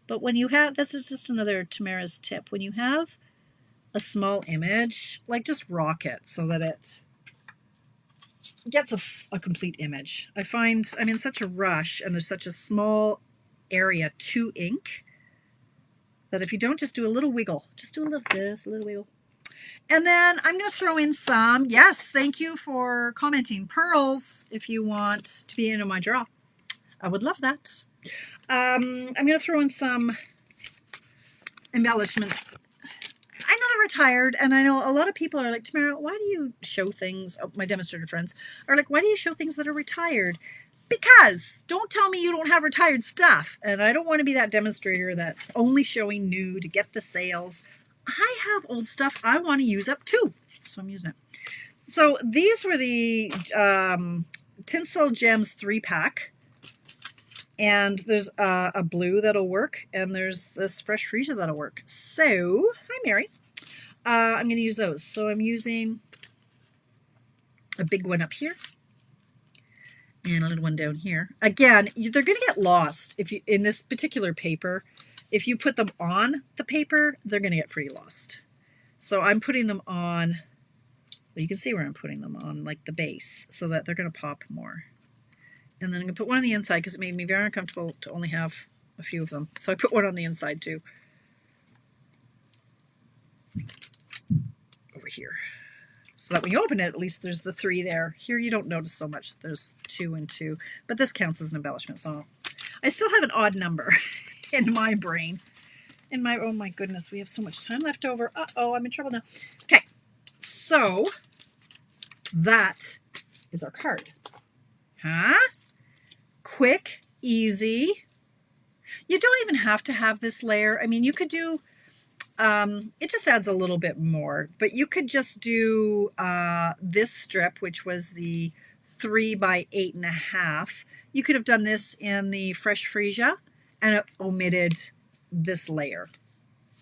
But when you have, this is just another Tamara's tip. When you have a small image, like just rock it so that it gets a complete image. I find I'm in such a rush and there's such a small area to ink that if you don't just do a little wiggle, just do a little wiggle. And then I'm going to throw in some, yes, thank you for commenting, pearls if you want to be in my draw. I would love that. I'm going to throw in some embellishments. I know they're retired, and I know a lot of people are like, Tamara, why do you show things? Oh, my demonstrator friends are like, why do you show things that are retired? Because don't tell me you don't have retired stuff. And I don't want to be that demonstrator that's only showing new to get the sales. I have old stuff I want to use up too. So I'm using it. So these were the Tinsel Gems 3-pack. And there's a blue that'll work, and there's this fresh freesia that'll work. So, hi Mary. I'm going to use those. So I'm using a big one up here and a little one down here. Again, they're going to get lost if you in this particular paper. If you put them on the paper, they're going to get pretty lost. So I'm putting them on, well, you can see where I'm putting them on, like the base, so that they're going to pop more. And then I'm going to put one on the inside because it made me very uncomfortable to only have a few of them. So I put one on the inside too. Over here. So that when you open it, at least there's the 3 there. Here you don't notice so much. There's 2 and 2. But this counts as an embellishment. So I still have an odd number in my brain. Oh my goodness, we have so much time left over. Uh-oh, I'm in trouble now. Okay, so that is our card. Huh? Quick, easy. You don't even have to have this layer. I mean, you could do, it just adds a little bit more, but you could just do this strip, which was the 3 by 8.5. You could have done this in the fresh freesia and it omitted this layer,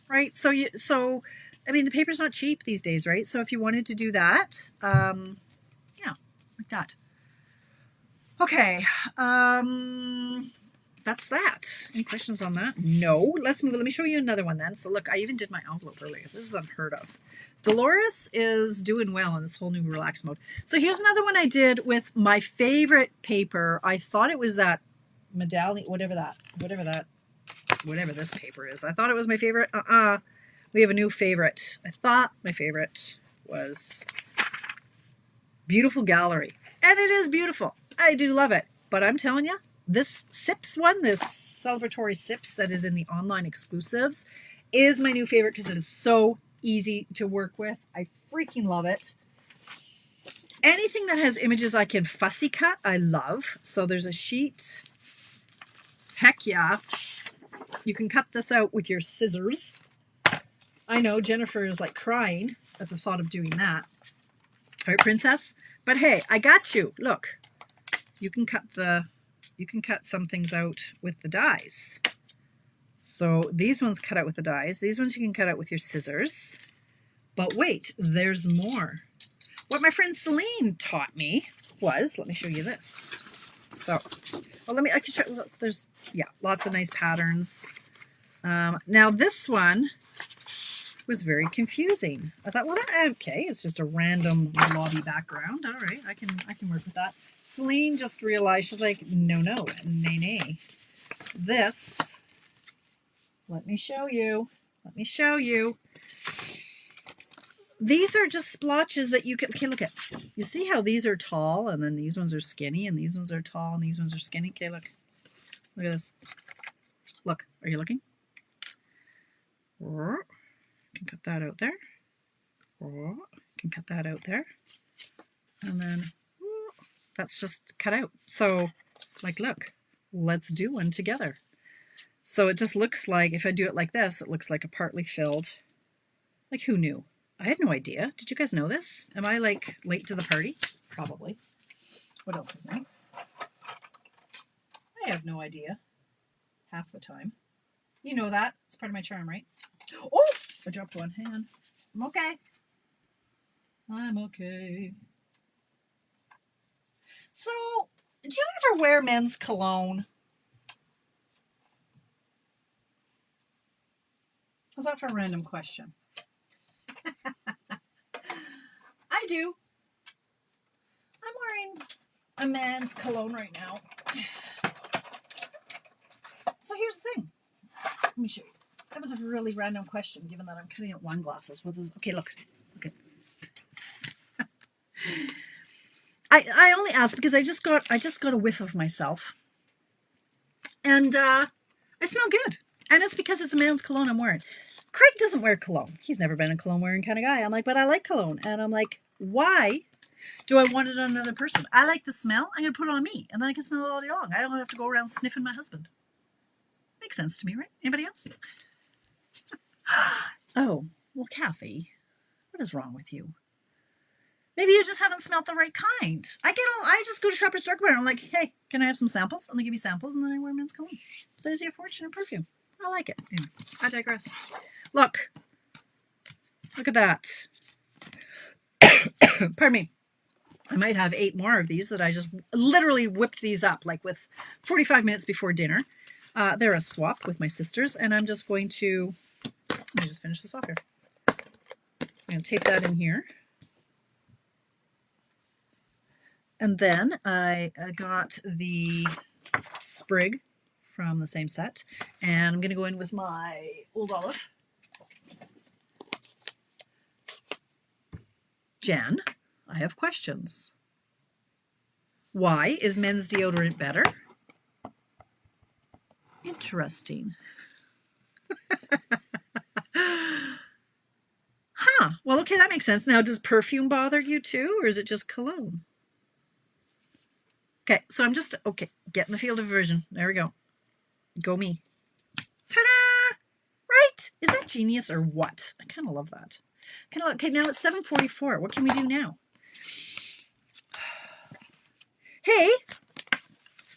right? So I mean, the paper's not cheap these days, right? So if you wanted to do that, yeah, like that. Okay, that that's that. Any questions on that? No. Let's move. Let me show you another one then. So look, I even did my envelope earlier. This is unheard of. Dolores is doing well in this whole new relax mode. So here's another one I did with my favorite paper. I thought it was that medallion, whatever this paper is. I thought it was my favorite. We have a new favorite. I thought my favorite was Beautiful Gallery. And it is beautiful. I do love it. But I'm telling you, this SIPs one, this celebratory SIPs that is in the online exclusives, is my new favorite because it is so easy to work with. I freaking love it. Anything that has images I can fussy cut, I love. So there's a sheet. Heck yeah. You can cut this out with your scissors. I know Jennifer is like crying at the thought of doing that. All right, princess. But hey, I got you. Look, you can cut some things out with the dies. So these ones cut out with the dies. These ones you can cut out with your scissors. But wait, there's more. What my friend Celine taught me was, let me show you this. So, well, I can show you, there's, yeah, lots of nice patterns. Now this one was very confusing. I thought, well, okay, it's just a random lobby background. All right, I can work with that. Celine just realized, she's like, no, nay. This, let me show you. These are just splotches that you can, okay, look at, you see how these are tall and then these ones are skinny and these ones are tall and these ones are skinny. Okay, look at this. Look, are you looking? Can cut that out there. Can cut that out there. And then that's just cut out. So like, look, let's do one together. So it just looks like, if I do it like this, it looks like a partly filled, like who knew? I had no idea. Did you guys know this? Am I like late to the party? Probably. What else is new? I have no idea. Half the time. You know that. It's part of my charm, right? Oh! I dropped one. Hang on. I'm okay. I'm okay. So, do you ever wear men's cologne? How's that for a random question? I do. I'm wearing a man's cologne right now. So here's the thing. Let me show you. That was a really random question, given that I'm cutting out wine glasses. What is? Okay, look. Okay. I only asked because I just got a whiff of myself, and I smell good, and it's because it's a man's cologne I'm wearing. Craig doesn't wear cologne. He's never been a cologne wearing kind of guy. I'm like, but I like cologne, and I'm like, why do I want it on another person? I like the smell. I'm gonna put it on me, and then I can smell it all day long. I don't have to go around sniffing my husband. Makes sense to me, right? Anybody else? Oh, well, Kathy, what is wrong with you? Maybe you just haven't smelled the right kind. I just go to Shoppers Drug Mart. I'm like, hey, can I have some samples? And they give me samples, and then I wear men's cologne. Saves you a fortune in perfume. I like it. Anyway, I digress. Look at that. Pardon me. I might have 8 more of these that I just literally whipped these up like with 45 minutes before dinner. They're a swap with my sisters, and I'm just going to, let me just finish this off here. I'm going to tape that in here. And then I got the sprig from the same set, and I'm going to go in with my Old Olive. Jen, I have questions. Why is men's deodorant better? Interesting. Huh. Well, okay, that makes sense. Now, does perfume bother you too, or is it just cologne? Okay, so I'm just, okay, get in the field of vision. There we go. Go me. Ta-da! Right? Is that genius or what? I kind of love that. Okay, now it's 7:44. What can we do now? Hey!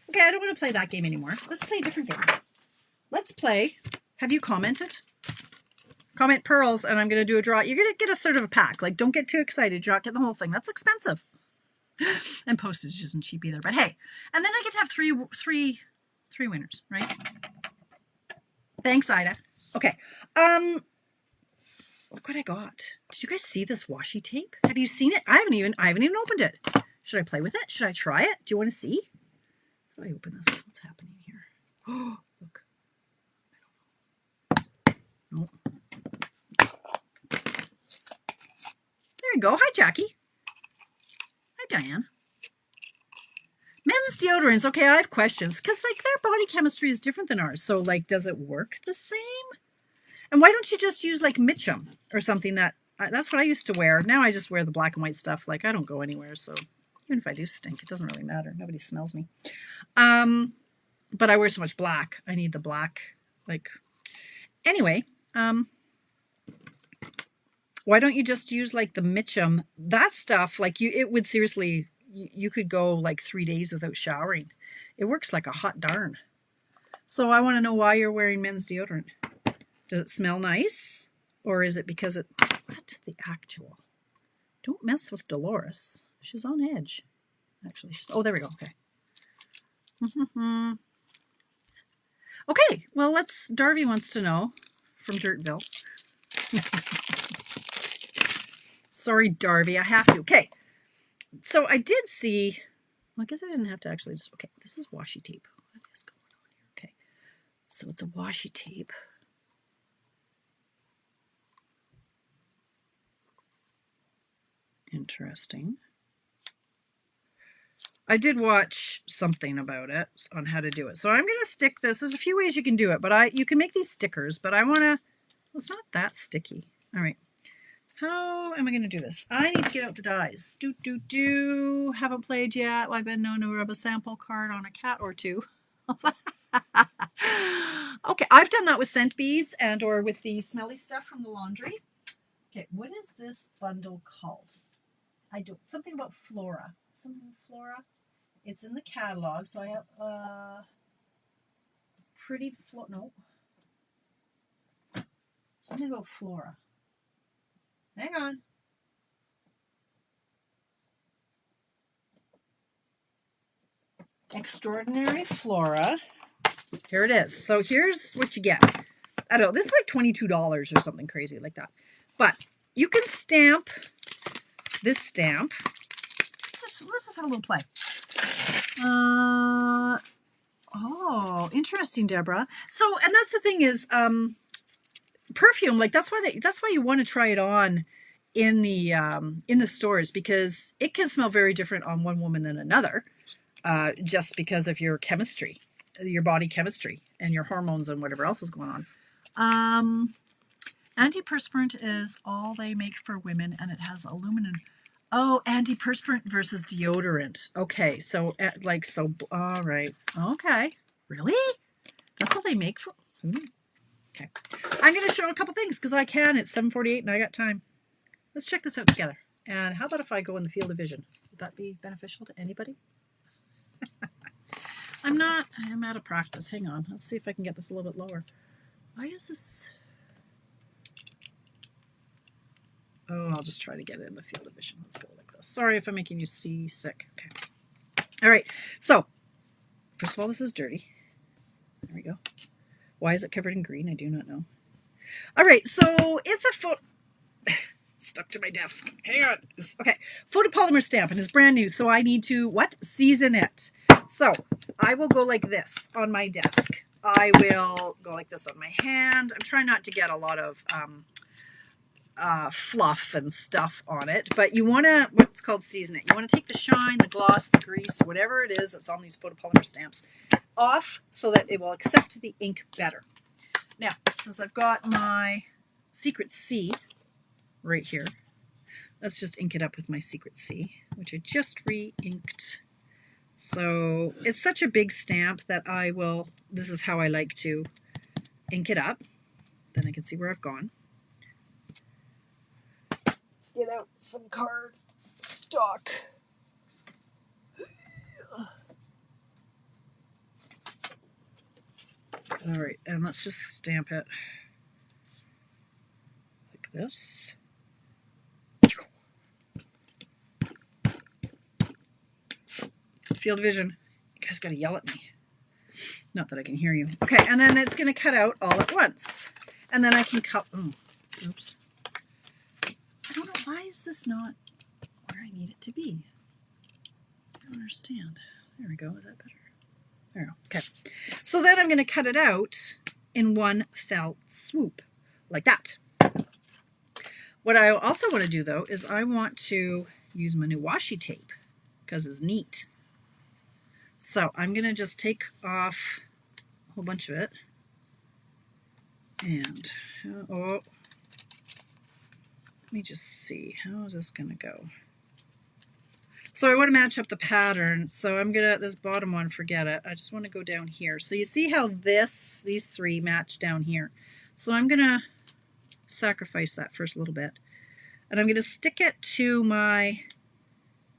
Okay, I don't want to play that game anymore. Let's play a different game. Let's play, have you commented? Comment pearls, and I'm going to do a draw. You're going to get a third of a pack. Like, don't get too excited. Get the whole thing. That's expensive. And postage isn't cheap either. But hey, and then I get to have 3 winners, right? Thanks, Ida. Okay. Look what I got. Did you guys see this washi tape? Have you seen it? I haven't even opened it. Should I play with it? Should I try it? Do you want to see? How do I open this? What's happening here? Oh, look. Nope. There you go. Hi, Jackie. Hi, Diane. Men's deodorants. Okay, I have questions because like their body chemistry is different than ours. So like, does it work the same? And why don't you just use like Mitchum or something that's what I used to wear. Now I just wear the black and white stuff. Like I don't go anywhere. So even if I do stink, it doesn't really matter. Nobody smells me. But I wear so much black. I need the black. Like, anyway, why don't you just use like the Mitchum? That stuff, like it would seriously, you could go like 3 days without showering. It works like a hot darn. So I want to know why you're wearing men's deodorant. Does it smell nice? Or is it because what the actual? Don't mess with Dolores. She's on edge. Actually, oh, there we go. Okay. Okay, well, Darby wants to know from Dirtville. Sorry, Darby, I have to. Okay, so I did see, well, I guess I didn't have to actually just, okay, this is washi tape. What is going on here? Okay, so it's a washi tape. Interesting. I did watch something about it on how to do it. So I'm going to stick this. There's a few ways you can do it, but you can make these stickers, but I want to, well, it's not that sticky. All right. How am I going to do this? I need to get out the dies. Haven't played yet. Well, I've been known to rub a sample card on a cat or two. Okay, I've done that with scent beads or with the smelly stuff from the laundry. Okay, what is this bundle called? Something about Flora. It's in the catalog, so I have pretty no. Something about Flora. Hang on. Extraordinary Flora. Here it is. So here's what you get. I don't know. This is like $22 or something crazy like that. But you can stamp this stamp. Let's just have a little play. Oh, interesting, Deborah. So, and that's the thing is, perfume, like that's why you want to try it on in the stores, because it can smell very different on one woman than another, just because of your chemistry, your body chemistry, and your hormones and whatever else is going on. Antiperspirant is all they make for women, and it has aluminum. Oh, antiperspirant versus deodorant. Okay, so all right. Okay, really? That's what they make for. Okay, I'm going to show a couple things because I can. It's 7:48 and I got time. Let's check this out together. And how about if I go in the field of vision? Would that be beneficial to anybody? I'm out of practice. Hang on. Let's see if I can get this a little bit lower. Why is this? Oh, I'll just try to get it in the field of vision. Let's go like this. Sorry if I'm making you see sick. Okay. All right. So, first of all, this is dirty. There we go. Why is it covered in green? I do not know. All right. So, it's a photo. Stuck to my desk. Hang on. Okay. Photopolymer stamp, and it's brand new. So, I need to, season it. So, I will go like this on my desk. I will go like this on my hand. I'm trying not to get a lot of fluff and stuff on it, but you want to, what's called season it. You want to take the shine, the gloss, the grease, whatever it is that's on these photopolymer stamps off so that it will accept the ink better. Now, since I've got my Secret C right here, let's just ink it up with my Secret C, which I just re-inked. So it's such a big stamp that this is how I like to ink it up. Then I can see where I've gone. Let's get out some card stock. All right, and let's just stamp it like this. Field vision. You guys got to yell at me. Not that I can hear you. Okay, and then it's going to cut out all at once. And then I can cut, oops. I don't know, why is this not where I need it to be? I don't understand. There we go, is that better? There we go, okay. So then I'm going to cut it out in one fell swoop, like that. What I also want to do though, is I want to use my new washi tape, because it's neat. So I'm going to just take off a whole bunch of it. And, let me just see, how is this going to go? So I want to match up the pattern. So I'm going to, this bottom one, forget it. I just want to go down here. So you see how these three match down here. So I'm going to sacrifice that first a little bit. And I'm going to stick it to my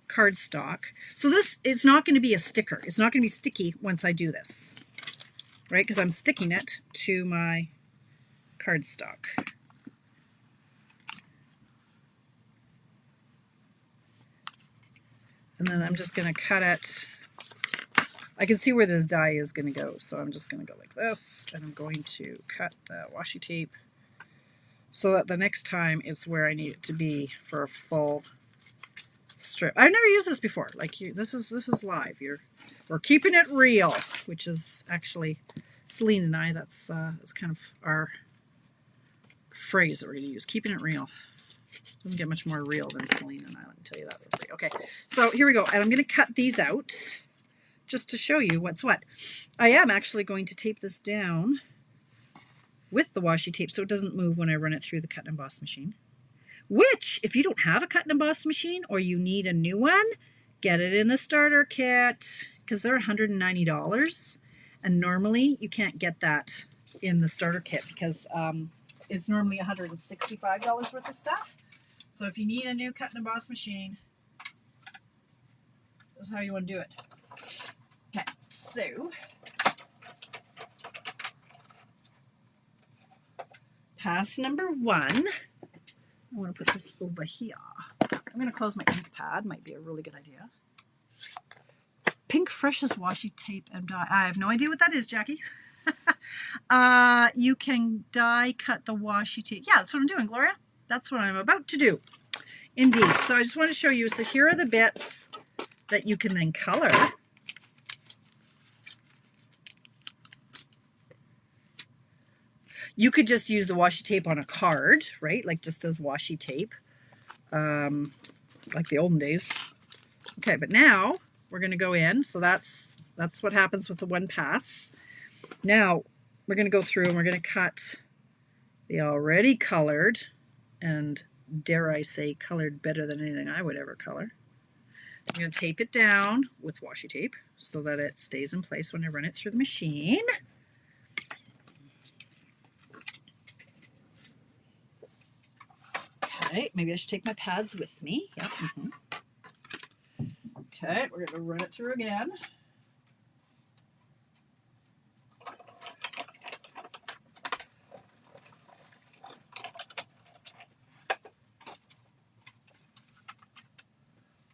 cardstock. So this is not going to be a sticker. It's not going to be sticky once I do this, right? Because I'm sticking it to my cardstock. And then I'm just going to cut it. I can see where this die is going to go, so I'm just going to go like this, and I'm going to cut the washi tape so that the next time is where I need it to be for a full strip. I've never used this before. Like this is live. We're keeping it real, which is actually Celine and I. That's kind of our phrase that we're going to use. Keeping it real. Doesn't get much more real than Celine and I. Let me tell you that. Okay, so here we go, and I'm going to cut these out just to show you what's what. I am actually going to tape this down with the washi tape so it doesn't move when I run it through the cut and emboss machine. Which, if you don't have a cut and emboss machine or you need a new one, get it in the starter kit, because they're $190, and normally you can't get that in the starter kit because it's normally $165 worth of stuff. So if you need a new cut and emboss machine, that's how you want to do it. Okay, so pass number one. I want to put this over here. I'm going to close my ink pad. Might be a really good idea. Pink Fresh's washi tape and die. I have no idea what that is, Jackie. You can die cut the washi tape. Yeah, that's what I'm doing, Gloria. That's what I'm about to do. Indeed. So I just want to show you. So here are the bits that you can then color. You could just use the washi tape on a card, right? Like just as washi tape, like the olden days. Okay, but now we're going to go in. So that's what happens with the one pass. Now we're going to go through and we're going to cut the already colored, and dare I say colored better than anything I would ever color. I'm going to tape it down with washi tape so that it stays in place when I run it through the machine. Okay, maybe I should take my pads with me. Yep. Okay, we're going to run it through again.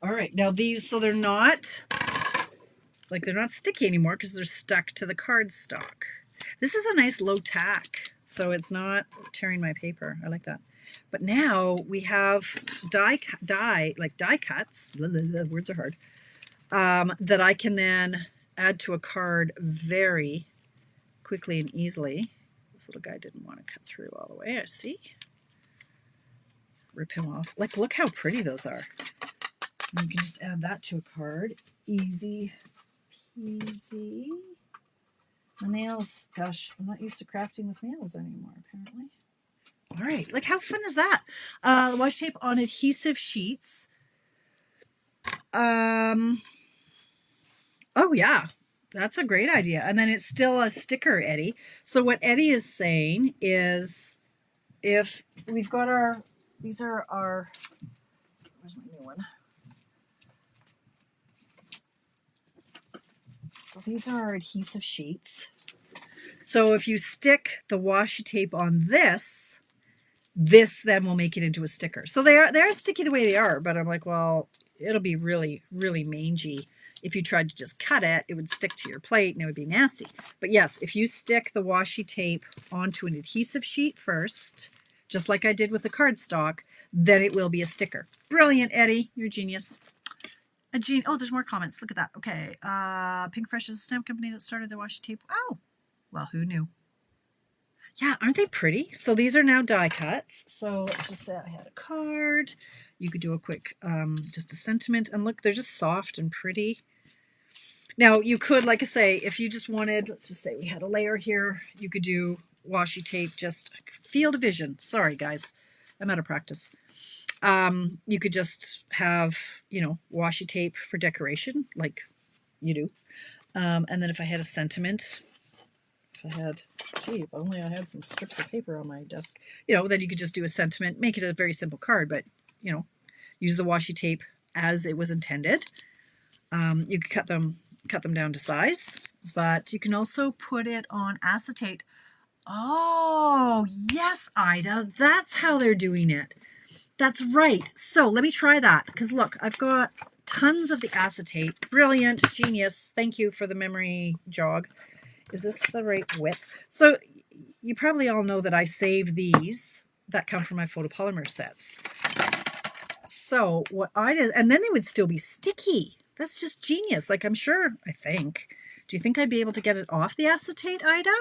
All right, now these, so they're not sticky anymore because they're stuck to the cardstock. This is a nice low tack, so it's not tearing my paper. I like that. But now we have die cuts, words are hard, that I can then add to a card very quickly and easily. This little guy didn't want to cut through all the way, I see. Rip him off. Like, look how pretty those are. And you can just add that to a card. Easy peasy. My nails, gosh, I'm not used to crafting with nails anymore, apparently. All right, like how fun is that? Washi tape on adhesive sheets. Oh yeah, that's a great idea. And then it's still a sticker, Eddie. So what Eddie is saying is, if we've got our, these are our, where's my new one? So these are our adhesive sheets. So if you stick the washi tape on this then will make it into a sticker. So they're sticky the way they are, but I'm like, well, it'll be really, really mangy If you tried to just cut it, it would stick to your plate and it would be nasty. But yes, if you stick the washi tape onto an adhesive sheet first, just like I did with the cardstock, then it will be a sticker. Brilliant, Eddie. You're a genius. Oh, there's more comments. Look at that. Okay. Pink Fresh is a stamp company that started the washi tape. Oh, well, who knew? Yeah, aren't they pretty? So these are now die cuts. So let's just say I had a card. You could do a quick, just a sentiment. And look, they're just soft and pretty. Now, you could, like I say, if you just wanted, let's just say we had a layer here, you could do washi tape, just field of vision. Sorry, guys. I'm out of practice. You could just have, you know, washi tape for decoration, like you do. And then if I had a sentiment, if I had, gee, if only I had some strips of paper on my desk, you know, then you could just do a sentiment, make it a very simple card, but, you know, use the washi tape as it was intended. You could cut them down to size, but you can also put it on acetate. Oh, yes, Ida, that's how they're doing it. That's right. So let me try that, because look, I've got tons of the acetate. Brilliant, genius. Thank you for the memory jog. Is this the right width? So you probably all know that I save these that come from my photopolymer sets. So what I did, and then they would still be sticky. That's just genius. Like, I'm sure, I think. Do you think I'd be able to get it off the acetate, Ida?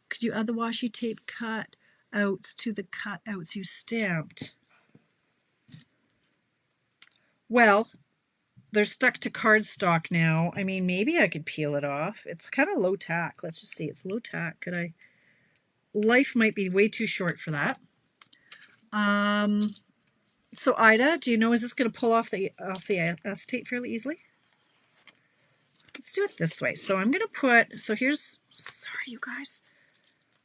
Could you add the washi tape cutouts to the cutouts you stamped? Well, they're stuck to cardstock now. I mean, maybe I could peel it off. It's kind of low tack. Let's just see. It's low tack. Could I? Life might be way too short for that. So Ida, do you know, is this going to pull off the acetate fairly easily? Let's do it this way. So I'm going to put, so here's, sorry you guys.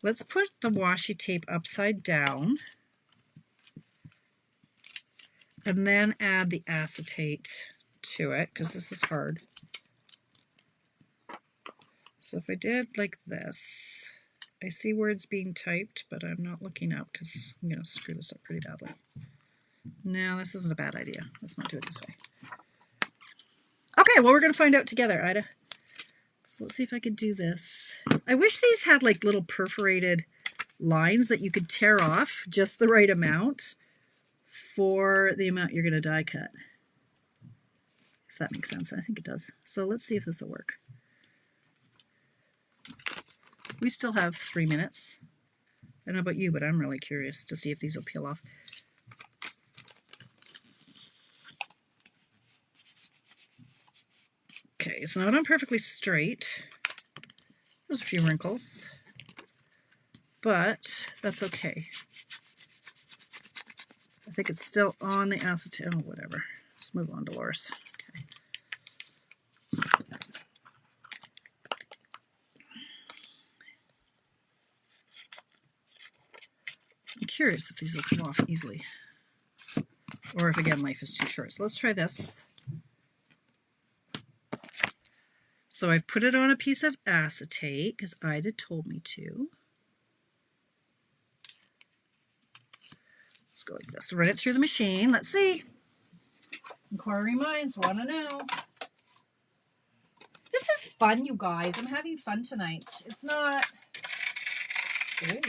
Let's put the washi tape upside down and then add the acetate to it, because this is hard. So if I did like this, I see words being typed, but I'm not looking up because I'm going to screw this up pretty badly. No, this isn't a bad idea. Let's not do it this way. Okay, well, we're going to find out together, Ida. So let's see if I could do this. I wish these had like little perforated lines that you could tear off just the right amount for the amount you're going to die cut. If that makes sense. I think it does. So let's see if this will work. We still have 3 minutes. I don't know about you, but I'm really curious to see if these will peel off. Okay, it's not on perfectly straight. There's a few wrinkles, but that's okay. I think it's still on the acetate. Oh, whatever. Let's move on, Dolores. Okay. I'm curious if these will come off easily, or if, again, life is too short. So let's try this. So I've put it on a piece of acetate because Ida told me to. Let's go like this. Run it through the machine. Let's see. Inquiry minds want to know. This is fun, you guys. I'm having fun tonight. It's not... Ooh.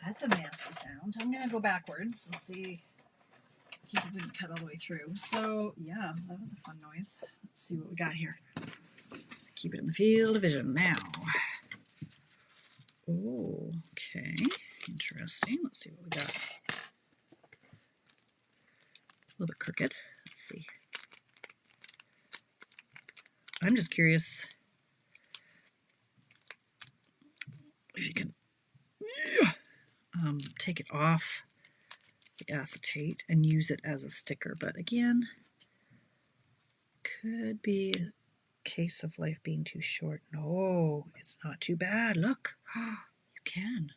That's a nasty sound. I'm going to go backwards and see. Because it didn't cut all the way through. So, yeah, that was a fun noise. Let's see what we got here. Keep it in the field of vision now. Oh, okay. Interesting. Let's see what we got. A little bit crooked. Let's see. I'm just curious if you can take it off the acetate and use it as a sticker. But again, could be a case of life being too short. No, it's not too bad. Look, you can.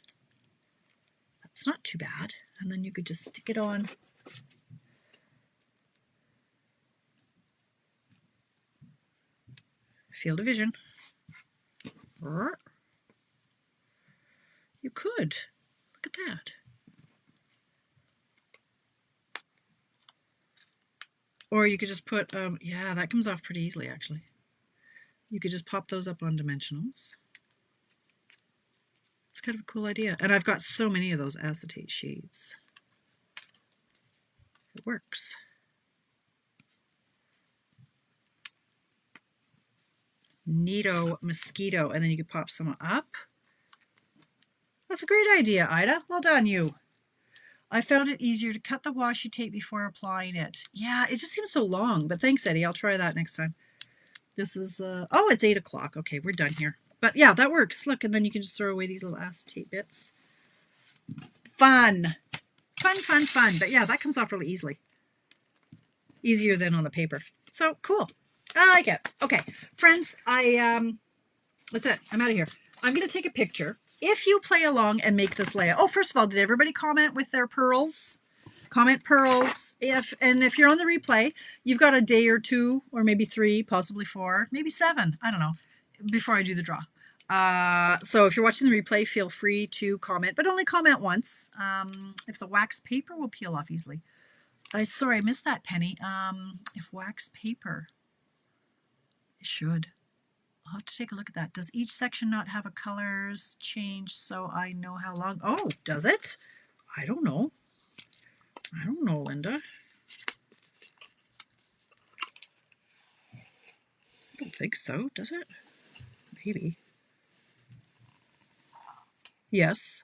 That's not too bad. And then you could just stick it on. Field of vision. You could. Look at that. Or you could just put, yeah, that comes off pretty easily actually. You could just pop those up on dimensionals. It's kind of a cool idea. And I've got so many of those acetate shades. It works. Neato mosquito. And then you could pop some up. That's a great idea, Ida. Well done, you. I found it easier to cut the washi tape before applying it. Yeah, it just seems so long, but thanks, Eddie. I'll try that next time. This is, oh, it's 8 o'clock. Okay, we're done here. But yeah, that works. Look, and then you can just throw away these little acetate bits. Fun. Fun, fun, fun. But yeah, that comes off really easily. Easier than on the paper. So cool. I like it. Okay, friends, that's it. I'm out of here. I'm going to take a picture. If you play along and make this layout. Oh, first of all, did everybody comment with their pearls? Comment pearls. If you're on the replay, you've got a day or 2 or maybe 3, possibly 4, maybe 7. I don't know, before I do the draw. So if you're watching the replay, feel free to comment, but only comment once. If the wax paper will peel off easily. Sorry, I missed that, Penny. If wax paper, it should. I'll have to take a look at that. Does each section not have a colors change so I know how long? Oh, does it? I don't know. I don't know, Linda. I don't think so, does it? Maybe. Yes.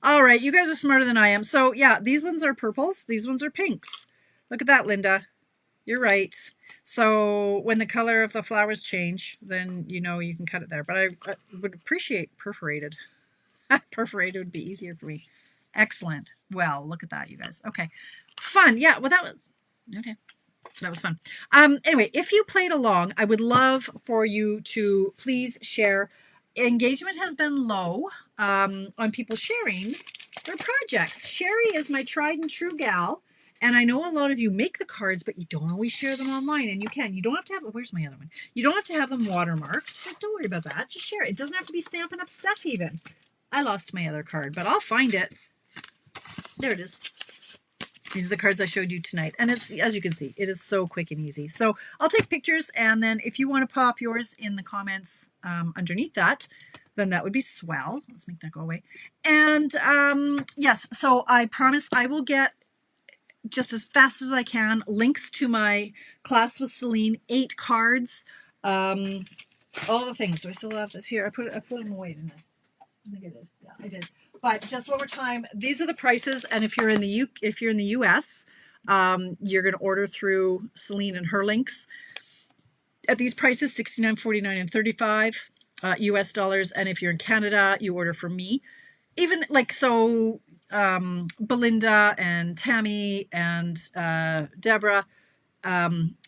All right, you guys are smarter than I am. So yeah, these ones are purples. These ones are pinks. Look at that, Linda. You're right. So when the color of the flowers change, then you know you can cut it there. But I would appreciate perforated. Perforated would be easier for me. Excellent. Well, look at that, you guys. Okay. Fun. Yeah, well, that was okay. That was fun. Anyway, if you played along, I would love for you to please share. Engagement has been low on people sharing their projects. Sherry is my tried and true gal. And I know a lot of you make the cards, but you don't always share them online. And you can. You don't have to have, where's my other one? You don't have to have them watermarked. So don't worry about that. Just share it. It doesn't have to be Stampin' Up stuff even. I lost my other card, but I'll find it. There it is. These are the cards I showed you tonight. And it's, as you can see, it is so quick and easy. So I'll take pictures. And then if you want to pop yours in the comments underneath that, then that would be swell. Let's make that go away. And yes, so I promise I will get, just as fast as I can, links to my class with Celine, 8 cards, all the things. Do I still have this here? I put them away, didn't I? I think I did. Yeah, I did. But just one more time, these are the prices. And if you're in the US, you're going to order through Celine and her links at these prices, $69.49 and $35 US dollars. And if you're in Canada, you order from me. Even like so. Belinda and Tammy and Deborah,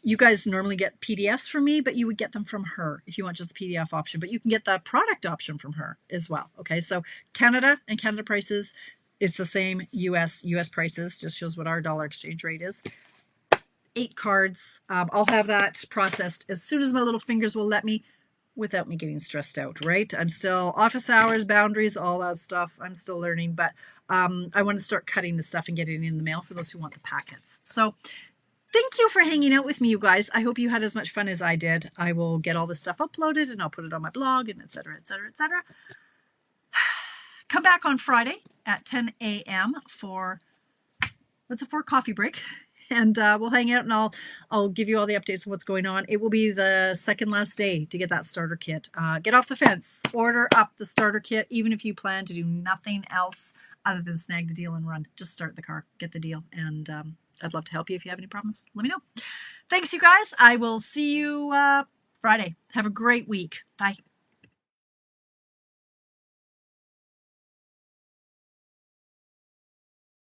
you guys normally get PDFs from me, but you would get them from her if you want just the PDF option, but you can get the product option from her as well. Okay, so Canada and Canada prices, it's the same US prices, just shows what our dollar exchange rate is. 8 cards. I'll have that processed as soon as my little fingers will let me, without me getting stressed out, right? I'm still office hours, boundaries, all that stuff. I'm still learning, but I want to start cutting the stuff and getting it in the mail for those who want the packets. So thank you for hanging out with me, you guys. I hope you had as much fun as I did. I will get all this stuff uploaded and I'll put it on my blog and et cetera, et cetera, et cetera. Come back on Friday at 10 a.m. for, what's it for? Coffee break. And we'll hang out and I'll give you all the updates of what's going on. It will be the second last day to get that starter kit. Get off the fence. Order up the starter kit, even if you plan to do nothing else other than snag the deal and run. Just start the car, get the deal. And I'd love to help you. If you have any problems, let me know. Thanks, you guys. I will see you Friday. Have a great week. Bye.